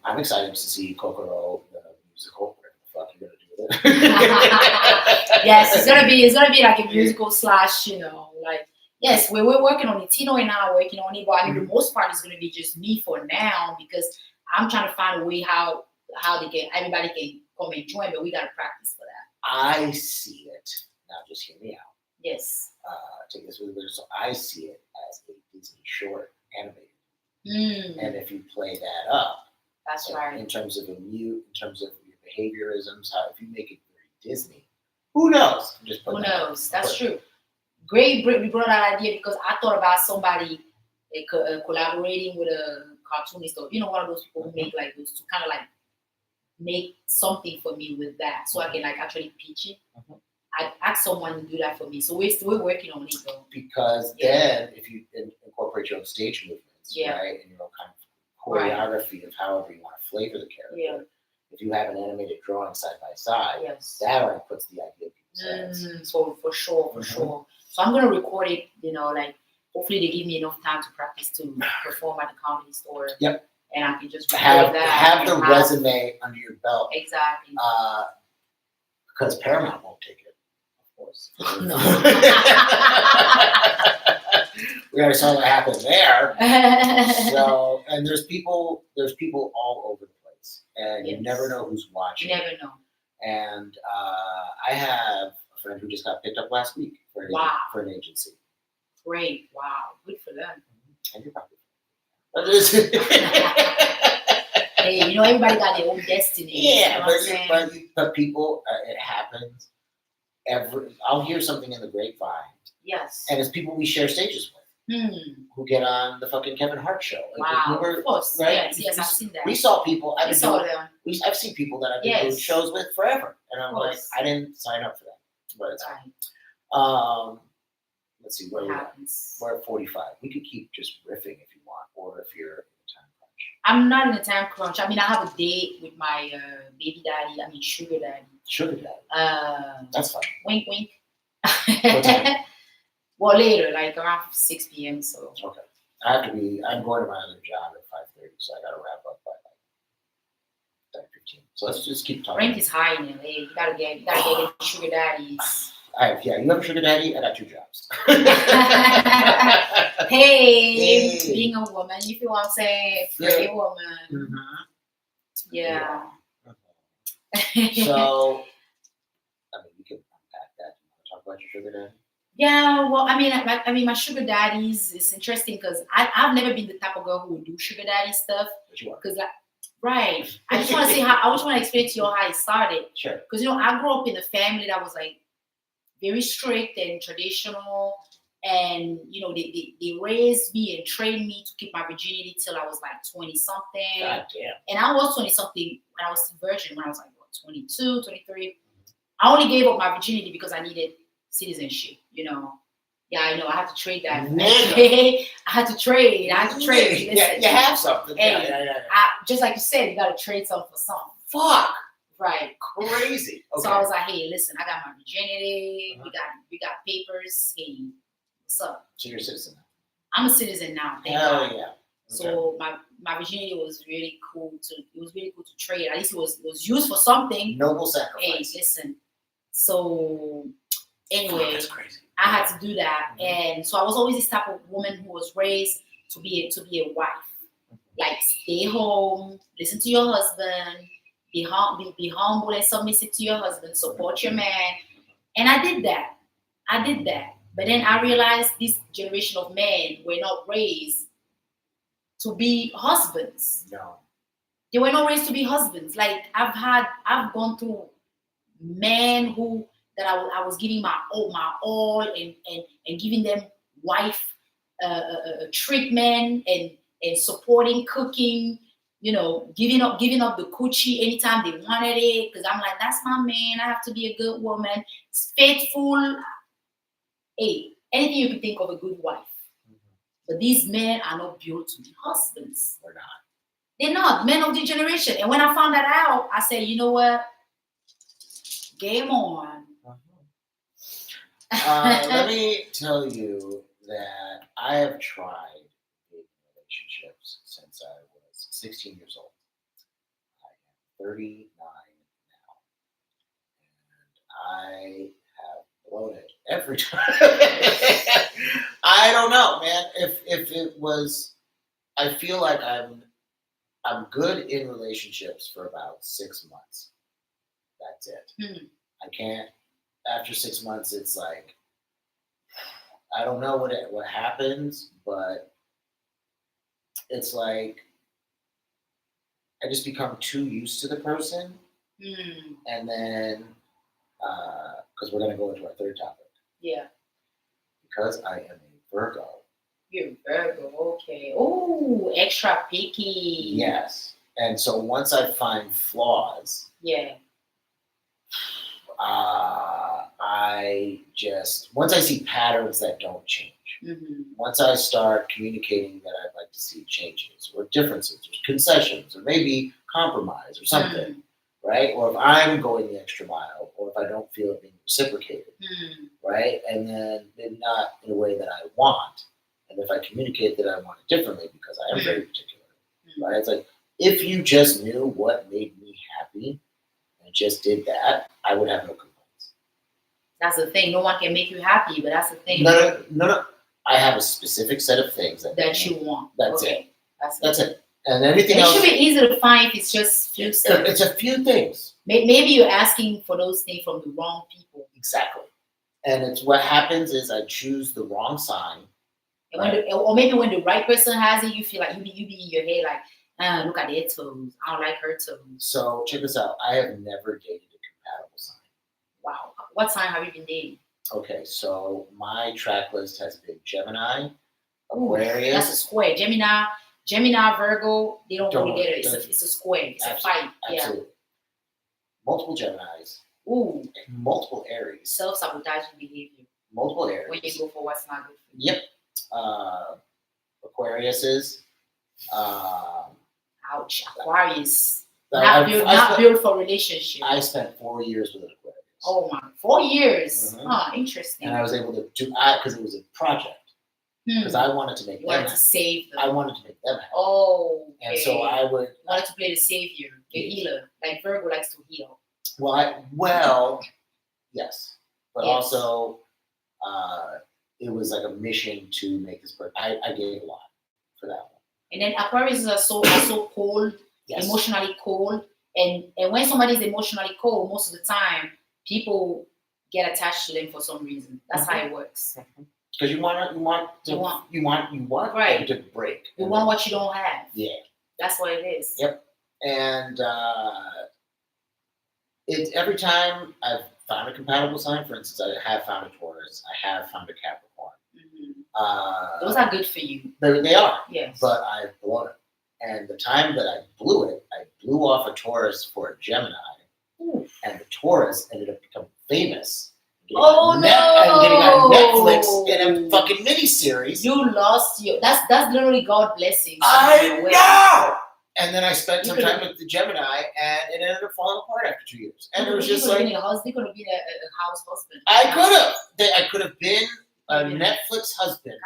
I'm excited to see Kokoro, the musical, whatever the fuck you're gonna do with it. Yes, it's gonna be like a musical slash, yes, we're working on it. Tino and I are working on it, but I mean the most part is gonna be just me for now because I'm trying to find a way how everybody can come and join, but we gotta practice for that. I see it. Now just hear me out. Yes. Take this with a bit. So I see it as a Disney short animated. And if you play that up, that's right. In terms of in terms of your behaviorisms, if you make it very Disney, who knows? Who knows? That's true. Great, we brought that idea because I thought about somebody collaborating with a cartoonist or one of those people who make like those to kind of like make something for me with that, so I can like actually pitch it. I'd ask someone to do that for me. So we're working on it though. Because then if you incorporate your own stage movements. Right, and your own kind of choreography of however you want to flavor the character. Yeah. If you have an animated drawing side by side, that already puts the idea in people's heads. So for sure. So I'm gonna record it. Hopefully they give me enough time to practice to perform at the Comedy Store. Yep. And I can just have the resume under your belt. Exactly. Because Paramount won't take it, of course. No. We already saw what happened there. So, and there's people all over the place, and you never know who's watching. You never know. And I have a friend who just got picked up last week for an agency. Great! Wow, good for them. And you're probably. Hey, you know, everybody got their own destiny. Yeah, you know what I'm saying? but people, it happens. I'll hear something in the grapevine, Yes. and it's people we share stages with who get on the fucking Kevin Hart show. Wow, of course. Right? Yes, I've seen that. We saw people. We saw them. I've seen people that I've been doing shows with forever, and I'm like, I didn't sign up for that. But it's fine. Let's see, what happens? We're at 45. We could keep just riffing if you want, or if you're in a time crunch. I'm not in a time crunch. I mean, I have a date with my baby daddy. I mean, sugar daddy. Sugar daddy. That's fine. Wink, wink. What time? Well, later, like around 6 p.m. So. Okay. I'm going to my other job at 5:30, so I got to wrap up by like 10:15. So let's just keep talking. Rent is high in LA. You gotta get sugar daddies. Yeah, you have a sugar daddy. I got 2 jobs. hey, being a woman, you feel what I'm saying? Pretty woman. Mm-hmm. Yeah. So, I mean, we can unpack that. You want to talk about your sugar daddy? Yeah, well, I mean, my sugar daddies. It's interesting because I've never been the type of girl who would do sugar daddy stuff. But you are. Because right. I just want to say I just want to explain to you how it started. Sure. Because I grew up in a family that was like very strict and traditional, and they raised me and trained me to keep my virginity till I was like 20 something. God damn. And I was 20 something when I was virgin when I was like 22, 23. I only gave up my virginity because I needed citizenship. Yeah, I know. I had to trade that. I had to trade. Listen. Yeah, you have something. And just like you said, you got to trade something for something. Fuck. Right. Crazy. Okay. So I was like, hey, listen, I got my virginity. We got papers. Hey, what's up? So you're a citizen now. I'm a citizen now. Hell yeah. Okay. So my virginity was really cool to trade. At least it was used for something. Noble sacrifice. Hey, listen. So anyway, that's crazy. I had to do that. And so I was always this type of woman who was raised to be a wife. Like stay home, listen to your husband, be humble and submissive to your husband, support your man. And I did that. But then I realized this generation of men were not raised to be husbands. No. They were not raised to be husbands. Like I've gone through men that I was giving my all and giving them wife treatment and supporting cooking, giving up the coochie anytime they wanted it, because I'm like, that's my man. I have to be a good woman, faithful. Hey, anything you can think of a good wife. But these men are not built to be husbands. They're not. They're not men of the generation. And when I found that out, I said, you know what? Game on. Let me tell you that I have tried dating relationships since I was 16 years old. I am 39 now. And I have blown it every time. I don't know, man. If it was, I feel like I'm good in relationships for about 6 months. That's it. I can't. After 6 months, it's like, I don't know what happens, but it's like I just become too used to the person, and then because we're gonna go into our third topic. Yeah. Because I am a Virgo. You're Virgo, okay. Oh, extra picky. Yes, and so once I find flaws, yeah. Once I see patterns that don't change, once I start communicating that I'd like to see changes or differences or concessions or maybe compromise or something, right? Or if I'm going the extra mile or if I don't feel it being reciprocated, right? And then not in a way that I want. And if I communicate that I want it differently because I am very particular, right? It's like, if you just knew what made me happy and just did that, I would have no complaints. That's the thing. No one can make you happy, but that's the thing. No. I have a specific set of things that you want. That's okay. it. That's it. And everything else. It should be easy to find if it's just few stuff. It's a few things. Maybe you're asking for those things from the wrong people. Exactly. And it's what happens is I choose the wrong sign. And or maybe when the right person has it, you feel like you be in your head like, Look at their toes. I don't like her toes. So check this out. I have never dated a compatible sign. Wow. What sign have you been dating? Okay, so my track list has been Gemini, Ooh, Aquarius. that's a square. Gemini, Virgo, they don't go together. It's a square. It's a fight. Absolutely. Multiple Geminis. Ooh. Multiple Aries. Self-sabotaging behavior. Multiple Aries. When you go for what's not good for you. Yep. Aquariuses. Ouch. Aquarius. Not built for relationship. I spent 4 years with an Aquarius. Oh my, 4 years. Interesting. And I was able to do because it was a project. Because I wanted to make them. Wanted to save them. I wanted to make them happy. Oh. Okay. And so I wanted to play the savior, the healer, like Virgo likes to heal. Well, yes, but also it was like a mission to make this work. I gave a lot for that one. And then Aquarius are so cold, emotionally cold, and when somebody is emotionally cold, most of the time people get attached to them for some reason. That's how it works. Because you want right them to break. You want what you don't have. Yeah, that's what it is. Yep, and every time I've found a compatible sign. For instance, I have found a Taurus. I have found a Capricorn. Those are good for you. They are. Yes. But I've blown it. And the time that I blew it, I blew off a Taurus for a Gemini. Ooh. And the Taurus ended up becoming famous. And getting on Netflix in a fucking miniseries. You lost your. That's literally God blessing. I know. And then I spent some time with the Gemini, and it ended up falling apart after 2 years. And it was just like they could have been a house husband. I could have been a Netflix husband.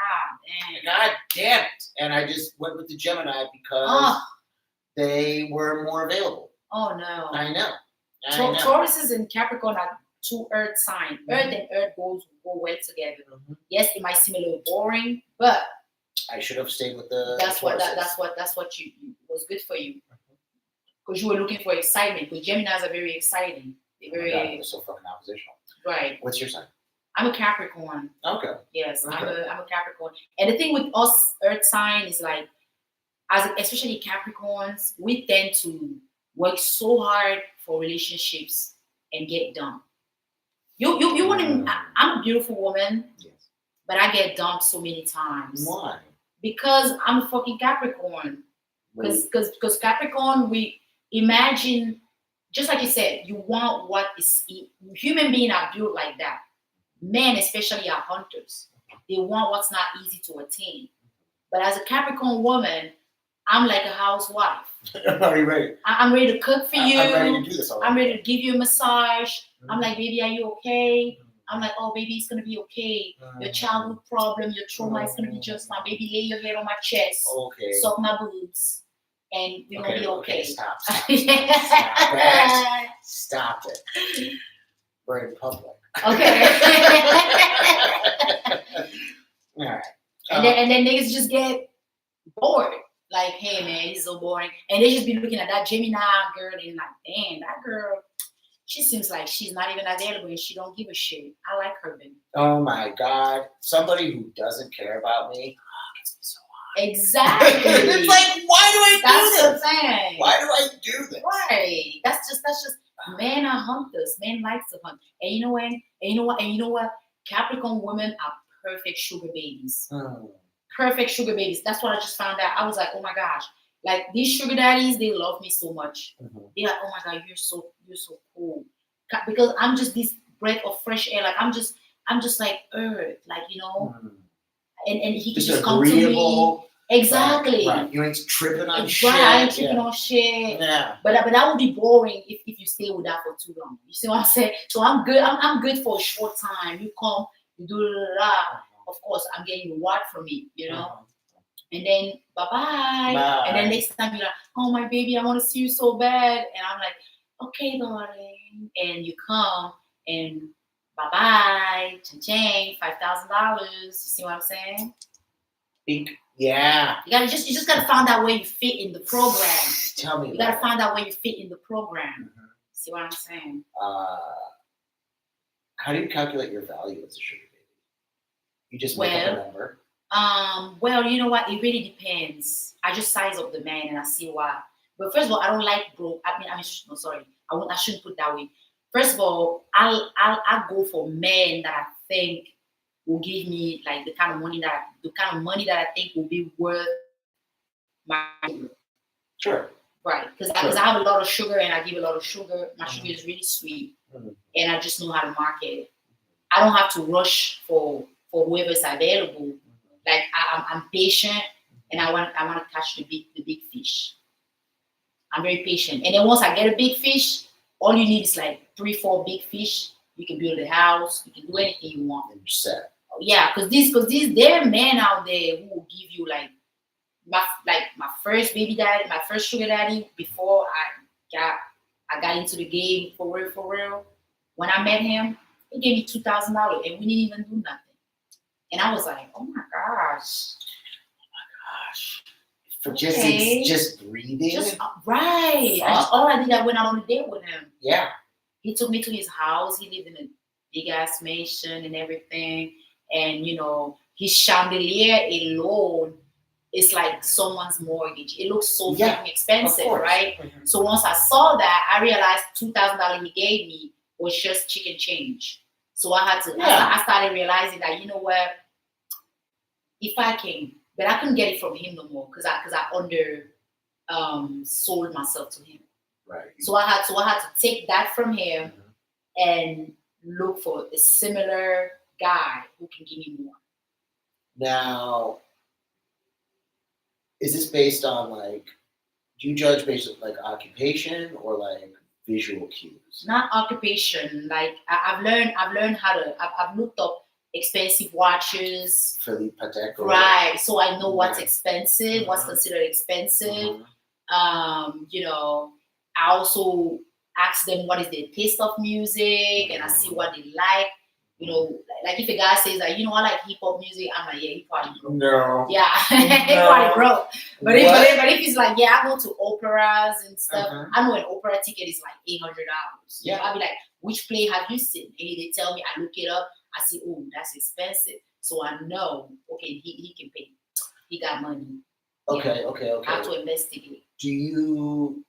God damn it! And I just went with the Gemini because they were more available. Oh no! I know. Tauruses and Capricorn are two earth signs. Earth and earth go well together. Yes, it might seem a little boring, but I should have stayed with the. That's what you was good for you, because you were looking for excitement. Because Geminis are very exciting. They're so fucking oppositional. Right. What's your sign? I'm a Capricorn. Okay. Yes, okay. I'm a Capricorn. And the thing with us earth sign is like, especially Capricorns, we tend to work so hard for relationships and get done. You want to? I'm a beautiful woman. Yes. But I get dumped so many times. Why? Because I'm a fucking Capricorn. Because Capricorn, we imagine, just like you said, you want what is. Human beings are built like that. Men, especially, are hunters. They want what's not easy to attain. But as a Capricorn woman, I'm like a housewife. Are you ready? I'm ready to cook for you. I'm ready to do this already. I'm ready to give you a massage. I'm like, baby, are you okay? I'm like, oh, baby, it's going to be okay. Your childhood problem, your trauma is going to be just fine. Baby, lay your head on my chest. Okay. Suck my boobs. And we're going to be okay. Stop it. We're in public. Okay. All right. And then niggas just get bored. Like, hey, man, it's so boring. And they just be looking at that Gemini girl and like, damn, that girl, she seems like she's not even available and she don't give a shit. I like her, baby. Oh my God. Somebody who doesn't care about me gets me so hot. Exactly. It's like, why do I do this? That's the thing. Why do I do this? Right. That's just men are hunters. Men like to hunt. And you know what? Capricorn women are perfect sugar babies. Perfect sugar babies. That's what I just found out. I was like, oh my gosh. Like these sugar daddies, they love me so much. They're like, oh my God, you're so cool. Because I'm just this breath of fresh air. Like I'm just like earth. Like, you know. And he can just come to me. Exactly. Right. You ain't tripping on shit. Right, I ain't tripping on shit. Yeah. But that would be boring if you stay with that for too long. You see what I'm saying? So I'm good. I'm good for a short time. You come, you do Of course, I'm getting reward from it, you know. And then bye-bye. And then next time you're like, oh my baby, I want to see you so bad. And I'm like, okay, darling. And you come and bye-bye, ching-ching, $5,000. You see what I'm saying? Yeah. You just gotta find out where you fit in the program. Tell me. You gotta find out where you fit in the program. See what I'm saying? How do you calculate your value as a sugar baby? You just make up a number. Well, you know what? It really depends. I just size up the man and I see what. But first of all, I don't like broke. No, sorry. I shouldn't put it that way. First of all, I'll go for men that I think will give me like the kind of money that I think will be worth my Sure. right. Because Sure. I have a lot of sugar and I give a lot of sugar. My sugar Mhm. is really sweet, Mhm. and I just know how to market it. I don't have to rush for whoever's available. Like I'm patient, and I want to catch the big fish. I'm very patient, and then once I get a big fish, all you need is like 3 4 big fish. You can build a house. You can do anything you want. And you're set. Yeah, because there are men out there who will give you my first baby daddy, my first sugar daddy before got I got into the game for real. When I met him, he gave me $2,000 and we didn't even do nothing. And I was like, oh my gosh. Gosh. For Okay. just breathing. Just right. All I did, I went out on a date with him. Yeah. He took me to his house. He lived in a big ass mansion and everything. And his chandelier alone is like someone's mortgage. It looks so freaking expensive, right? Mhm. So once I saw that, I realized $2,000 he gave me was just chicken change. So I had to. Yeah. I started realizing that what, if I can, but I couldn't get it from him no more because I under sold myself to him. Right. So I had to take that from him Mhm. and look for a similar guy who can give me more. Now, is this based on like? Do you judge based on like occupation or like visual cues? Not occupation. Like I've learned how to. I've looked up expensive watches. Philippe Patek. Right. So I know what's Yeah. expensive, what's Mhm. considered expensive. Mhm. I also ask them what is their taste of music, and I see what they like. Like if a guy says that, I like hip hop music, I'm like, yeah, he probably broke. No. Yeah, he probably broke. But What? if he's like, yeah, I go to operas and stuff, Uh-huh. I know an opera ticket is like $800. Yeah. I'll be like, which play have you seen? And they tell me, I look it up, I see, oh, that's expensive. So I know, okay, he can pay. He got money. Okay, Yeah. okay, okay. I have to investigate. Do you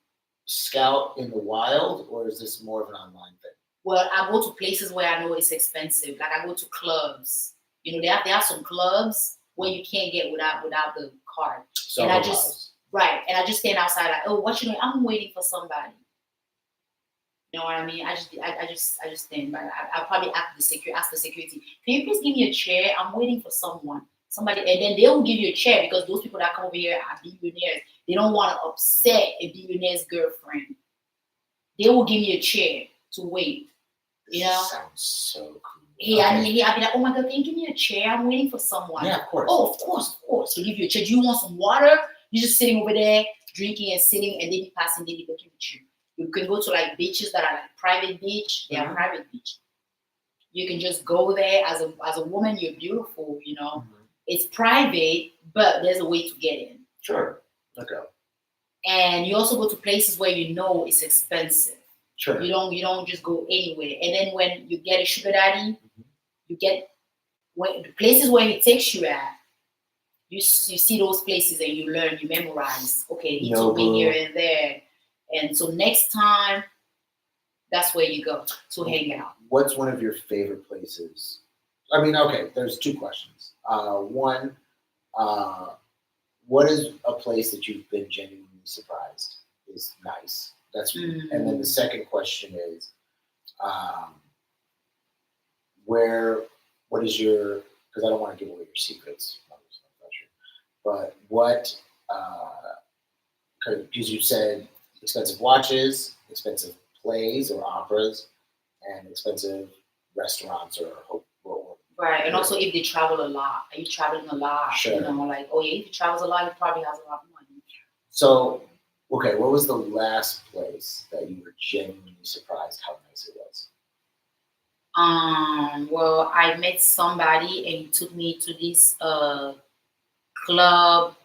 scout in the wild, or is this more of an online thing? Well, I go to places where I know it's expensive. Like I go to clubs. They have some clubs where you can't get without the card. And I just and I just stand outside like, oh, what you doing? I'm waiting for somebody. You know what I mean? I just stand by. I probably ask the security, can you please give me a chair? I'm waiting for someone. Somebody, and then they will give you a chair because those people that come over here are billionaires. They don't want to upset a billionaire's girlfriend. They will give me a chair to wait. Sounds so cool. I'll be like, oh my God, can you give me a chair? I'm waiting for someone. Yeah, of course. Oh, of course. They give you a chair. Do you want some water? You're just sitting over there, drinking and sitting, and they be passing, they be looking at you. You can go to like beaches that are like private beach. They are private beach. You can just go there as a woman. You're beautiful. Mhm. It's private, but there's a way to get in. Sure. Okay. And you also go to places where it's expensive. Sure. You don't just go anywhere. And then when you get a sugar daddy, you get the places where he takes you at. You see those places and you learn, you memorize. Okay, he took me here and there, and so next time, that's where you go to hang out. What's one of your favorite places? I mean, okay, there's two questions. One, what is a place that you've been genuinely surprised is nice? And then the second question is, what is your? Because I don't want to give away your secrets, but what? Because you said expensive watches, expensive plays or operas, and expensive restaurants or right. And also, if they travel a lot, are you traveling a lot? Sure. Like, oh yeah, if he travels a lot, he probably has a lot of money. So, okay, what was the last place that you were genuinely surprised how nice it was? Well, I met somebody and he took me to this club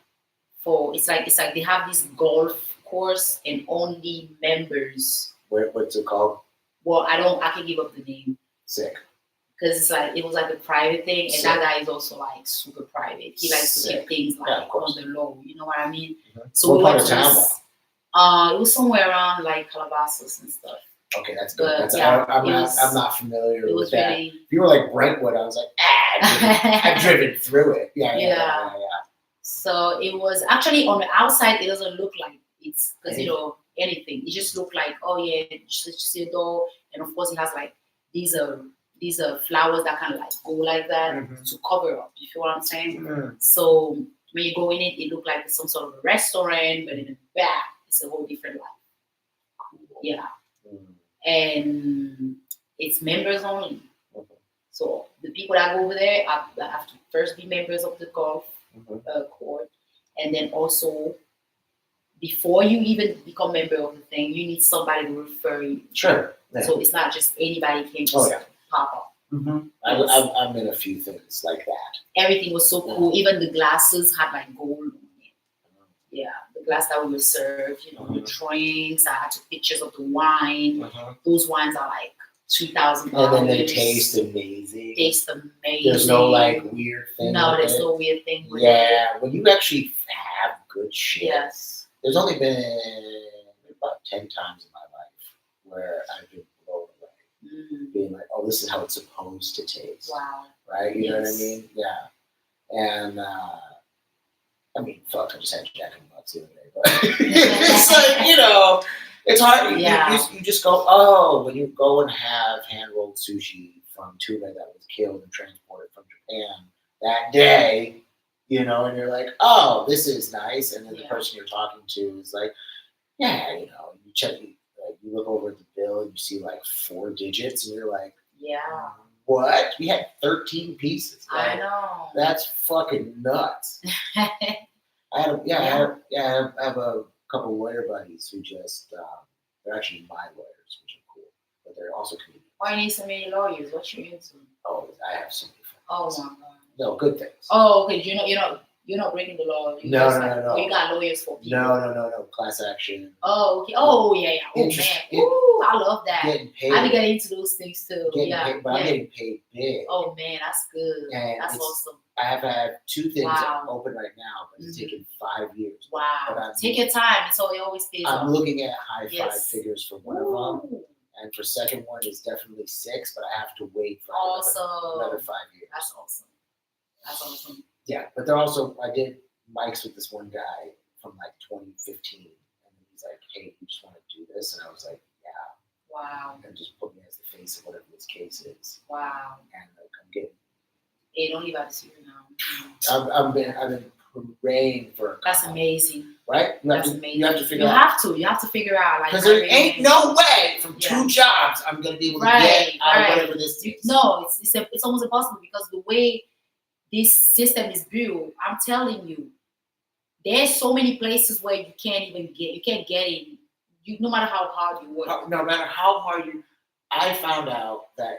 for it's like they have this golf course and only members. What's it called? Well, I can give up the name. Sick. because it's like it was like a private thing, and Sick. that guy is also like super private. He likes to Sick. keep things Yeah, like of course. on the low. You know what I mean? Mhm. So What we part went of to town, this. It was somewhere around like Calabasas and stuff. Okay, that's good. But, That's yeah, I'm it not was- I'm not familiar It with was that. really If you were like Brentwood, I was like, I've driven through it. Yeah. So it was actually on the outside. It doesn't look like it's because anything. It just looked like just see a door, and of course it has like these flowers that kind of like go like that Mhm. to cover up. You feel what I'm saying? Mhm. So when you go in it, it looked like some sort of a restaurant, but in the back it's a whole different life. Cool. Yeah, Mhm. and it's members only. Okay. So the people that go over there have to first be members of the golf Mhm. court, and then also before you even become member of the thing, you need somebody to refer you. Sure. Yeah. So it's not just anybody can just pop up. Mhm. Yes. I'm in a few things like that. Everything was so cool. Even the glasses had like gold on it. Yeah, the glass that we were served, the drinks. I took pictures of the wine. Mhm. Those wines are like $2,000. And then they taste amazing. Taste amazing. There's no like weird thing. No, with there's it. no weird thing with it. Yeah, when you actually have good shit. Yes. There's only been about 10 times in my life where I've been blown away. Being like, oh, this is how it's supposed to taste. Wow. Right? You know what I mean? Yeah. And I mean, fuck, I just had Jack in the Box the other day, but it's like, it's hard. Yeah. You just go, oh, when you go and have hand-rolled sushi from tuna that was killed and transported from Japan that day, and you're like, oh, this is nice. And then the person you're talking to is like, yeah, you check, you look over at the bill and you see like 4 digits and you're like, yeah. What? We had 13 pieces. I know. That's fucking nuts. I have a couple lawyer buddies who just, they're actually my lawyers, which are cool, but they're also comedians. Why you need so many lawyers? What you into? Oh, I have so many friends. Oh my God. No, good things. Oh, okay. You're not breaking the law. No. Oh, you got lawyers for people. No. Class action. Oh, okay. Oh, yeah. Oh, man. Ooh, I love that. Getting paid. I be getting into those things too. Paid, but I'm getting paid big. Oh, man, that's good. And that's awesome. I have had 2 things open right now, but it's taken 5 years. Wow. Take your time. It always pays off. I'm looking at high 5 figures for one of them. And for second one is definitely 6, but I have to wait for another 5 years. That's awesome. Yeah, but they're also, I did mics with this one guy from like 2015, and he's like, hey, you just want to do this? And I was like, yeah. Wow. And just put me as the face of whatever this case is. Wow. And I'm getting. Hey, don't leave out the secret now. I've been praying for. That's amazing. Right? That's amazing. You have to figure out. You have to figure out. Because there ain't no way from 2 jobs I'm going to be able to get out of whatever this is. No, it's almost impossible because the way this system is built, I'm telling you, there's so many places where you can't get in. No matter how hard you work. No matter how hard I found out that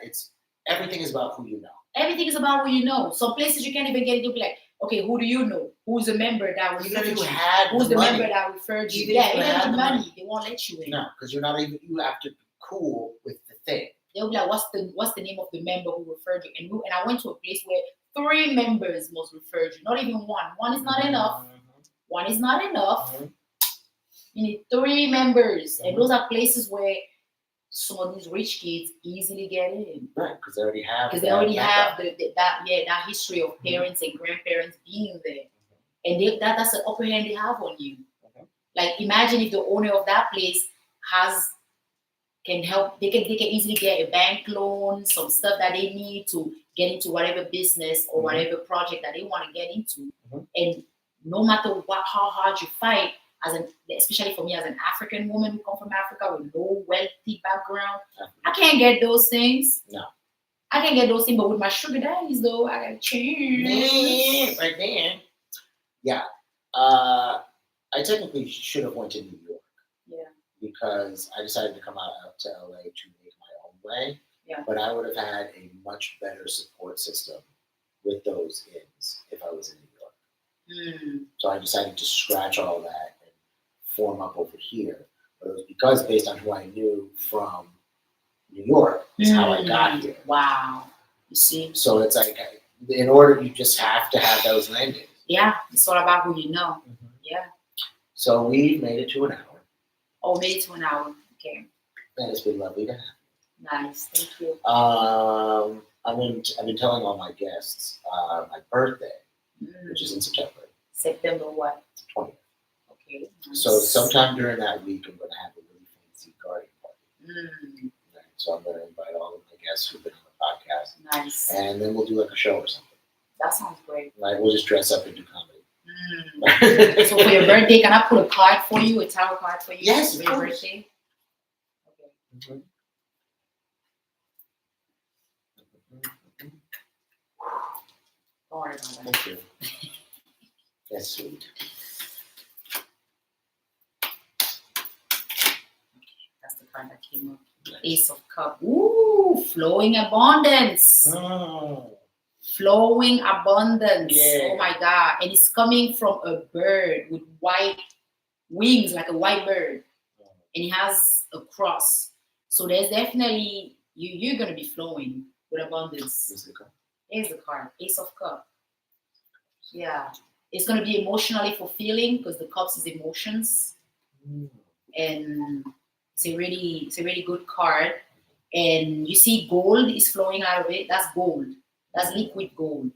everything is about who you know. Everything is about who you know. Some places you can't even get in. You'll be like, okay, who do you know? Who's the member that referred you? Who's the member that referred you? Even the money, they won't let you in. No, because you're not even. You have to be cool with the thing. They'll be like, what's the name of the member who referred you? And I went to a place where 3 members must refer you, not even one. One is not enough. One is not enough. You need 3 members, and those are places where some of these rich kids easily get in. Right, because they already have. Because they already have that history of parents and grandparents being there, and that's the upper hand they have on you. Like imagine if the owner of that place can help. They can easily get a bank loan, some stuff that they need to get into whatever business or whatever project that they want to get into, and no matter how hard you fight. Especially for me as an African woman who come from Africa with no wealthy background, I can't get those things. No. I can't get those things, but with my sugar daddies though, I got change. Right there. Yeah. I technically should have went to New York. Yeah. Because I decided to come out to LA to make my own way. Yeah. But I would have had a much better support system with those ins if I was in New York. So I decided to scratch all that and form up over here. But it was because based on who I knew from New York is how I got here. Wow. You see? So it's like, in order, you just have to have those landings. Yeah, it's all about who you know. Yeah. So we made it to an hour. Oh, made it to an hour. Okay. And it's been lovely to have. Nice. Thank you. I've been telling all my guests my birthday, which is in September. September what? 20th. Okay. Nice. So sometime during that week, I'm going to have a really fancy garden party. Right. So I'm going to invite all of my guests who've been on the podcast. Nice. And then we'll do like a show or something. That sounds great. Like we'll just dress up and do comedy. So for your birthday, can I put a card for you, a tarot card for you? Yes, for your birthday. Okay. Don't worry about that. Thank you. That's sweet. That's the card that came up. Ace of Cups. Ooh, flowing abundance. Flowing abundance. Yeah. Oh my God. And it's coming from a bird with white wings, like a white bird. And it has a cross. So there's definitely, you're going to be flowing with abundance. Here's the card. Ace of Cups. Yeah. It's going to be emotionally fulfilling because the cups is emotions. And it's a really good card. And you see gold is flowing out of it. That's gold. That's liquid gold.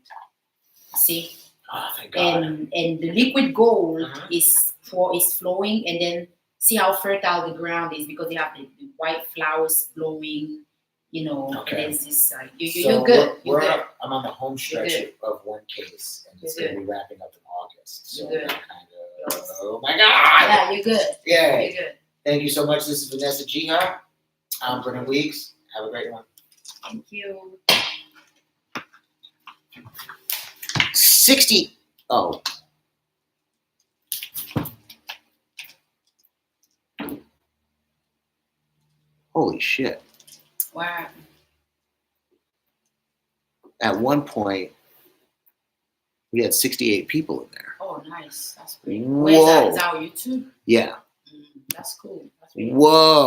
See? Oh, thank God. And the liquid gold is flowing, and then see how fertile the ground is because they have the white flowers blowing, you know. Okay. There's this you're good. You're good. I'm on the home stretch of one case, and it's going to be wrapping up in August. So You're good. kind of, oh my God! Yeah, you're good. Yeah. You're good. Thank you so much. This is Vanessa Jeha. I'm Brennan Weeks. Have a great one. Thank you. 60. Oh. Holy shit. Wow. At one point, we had 68 people in there. Oh, nice. That's great. Whoa. Where is that? Is that on YouTube? Yeah. That's cool. That's really Whoa.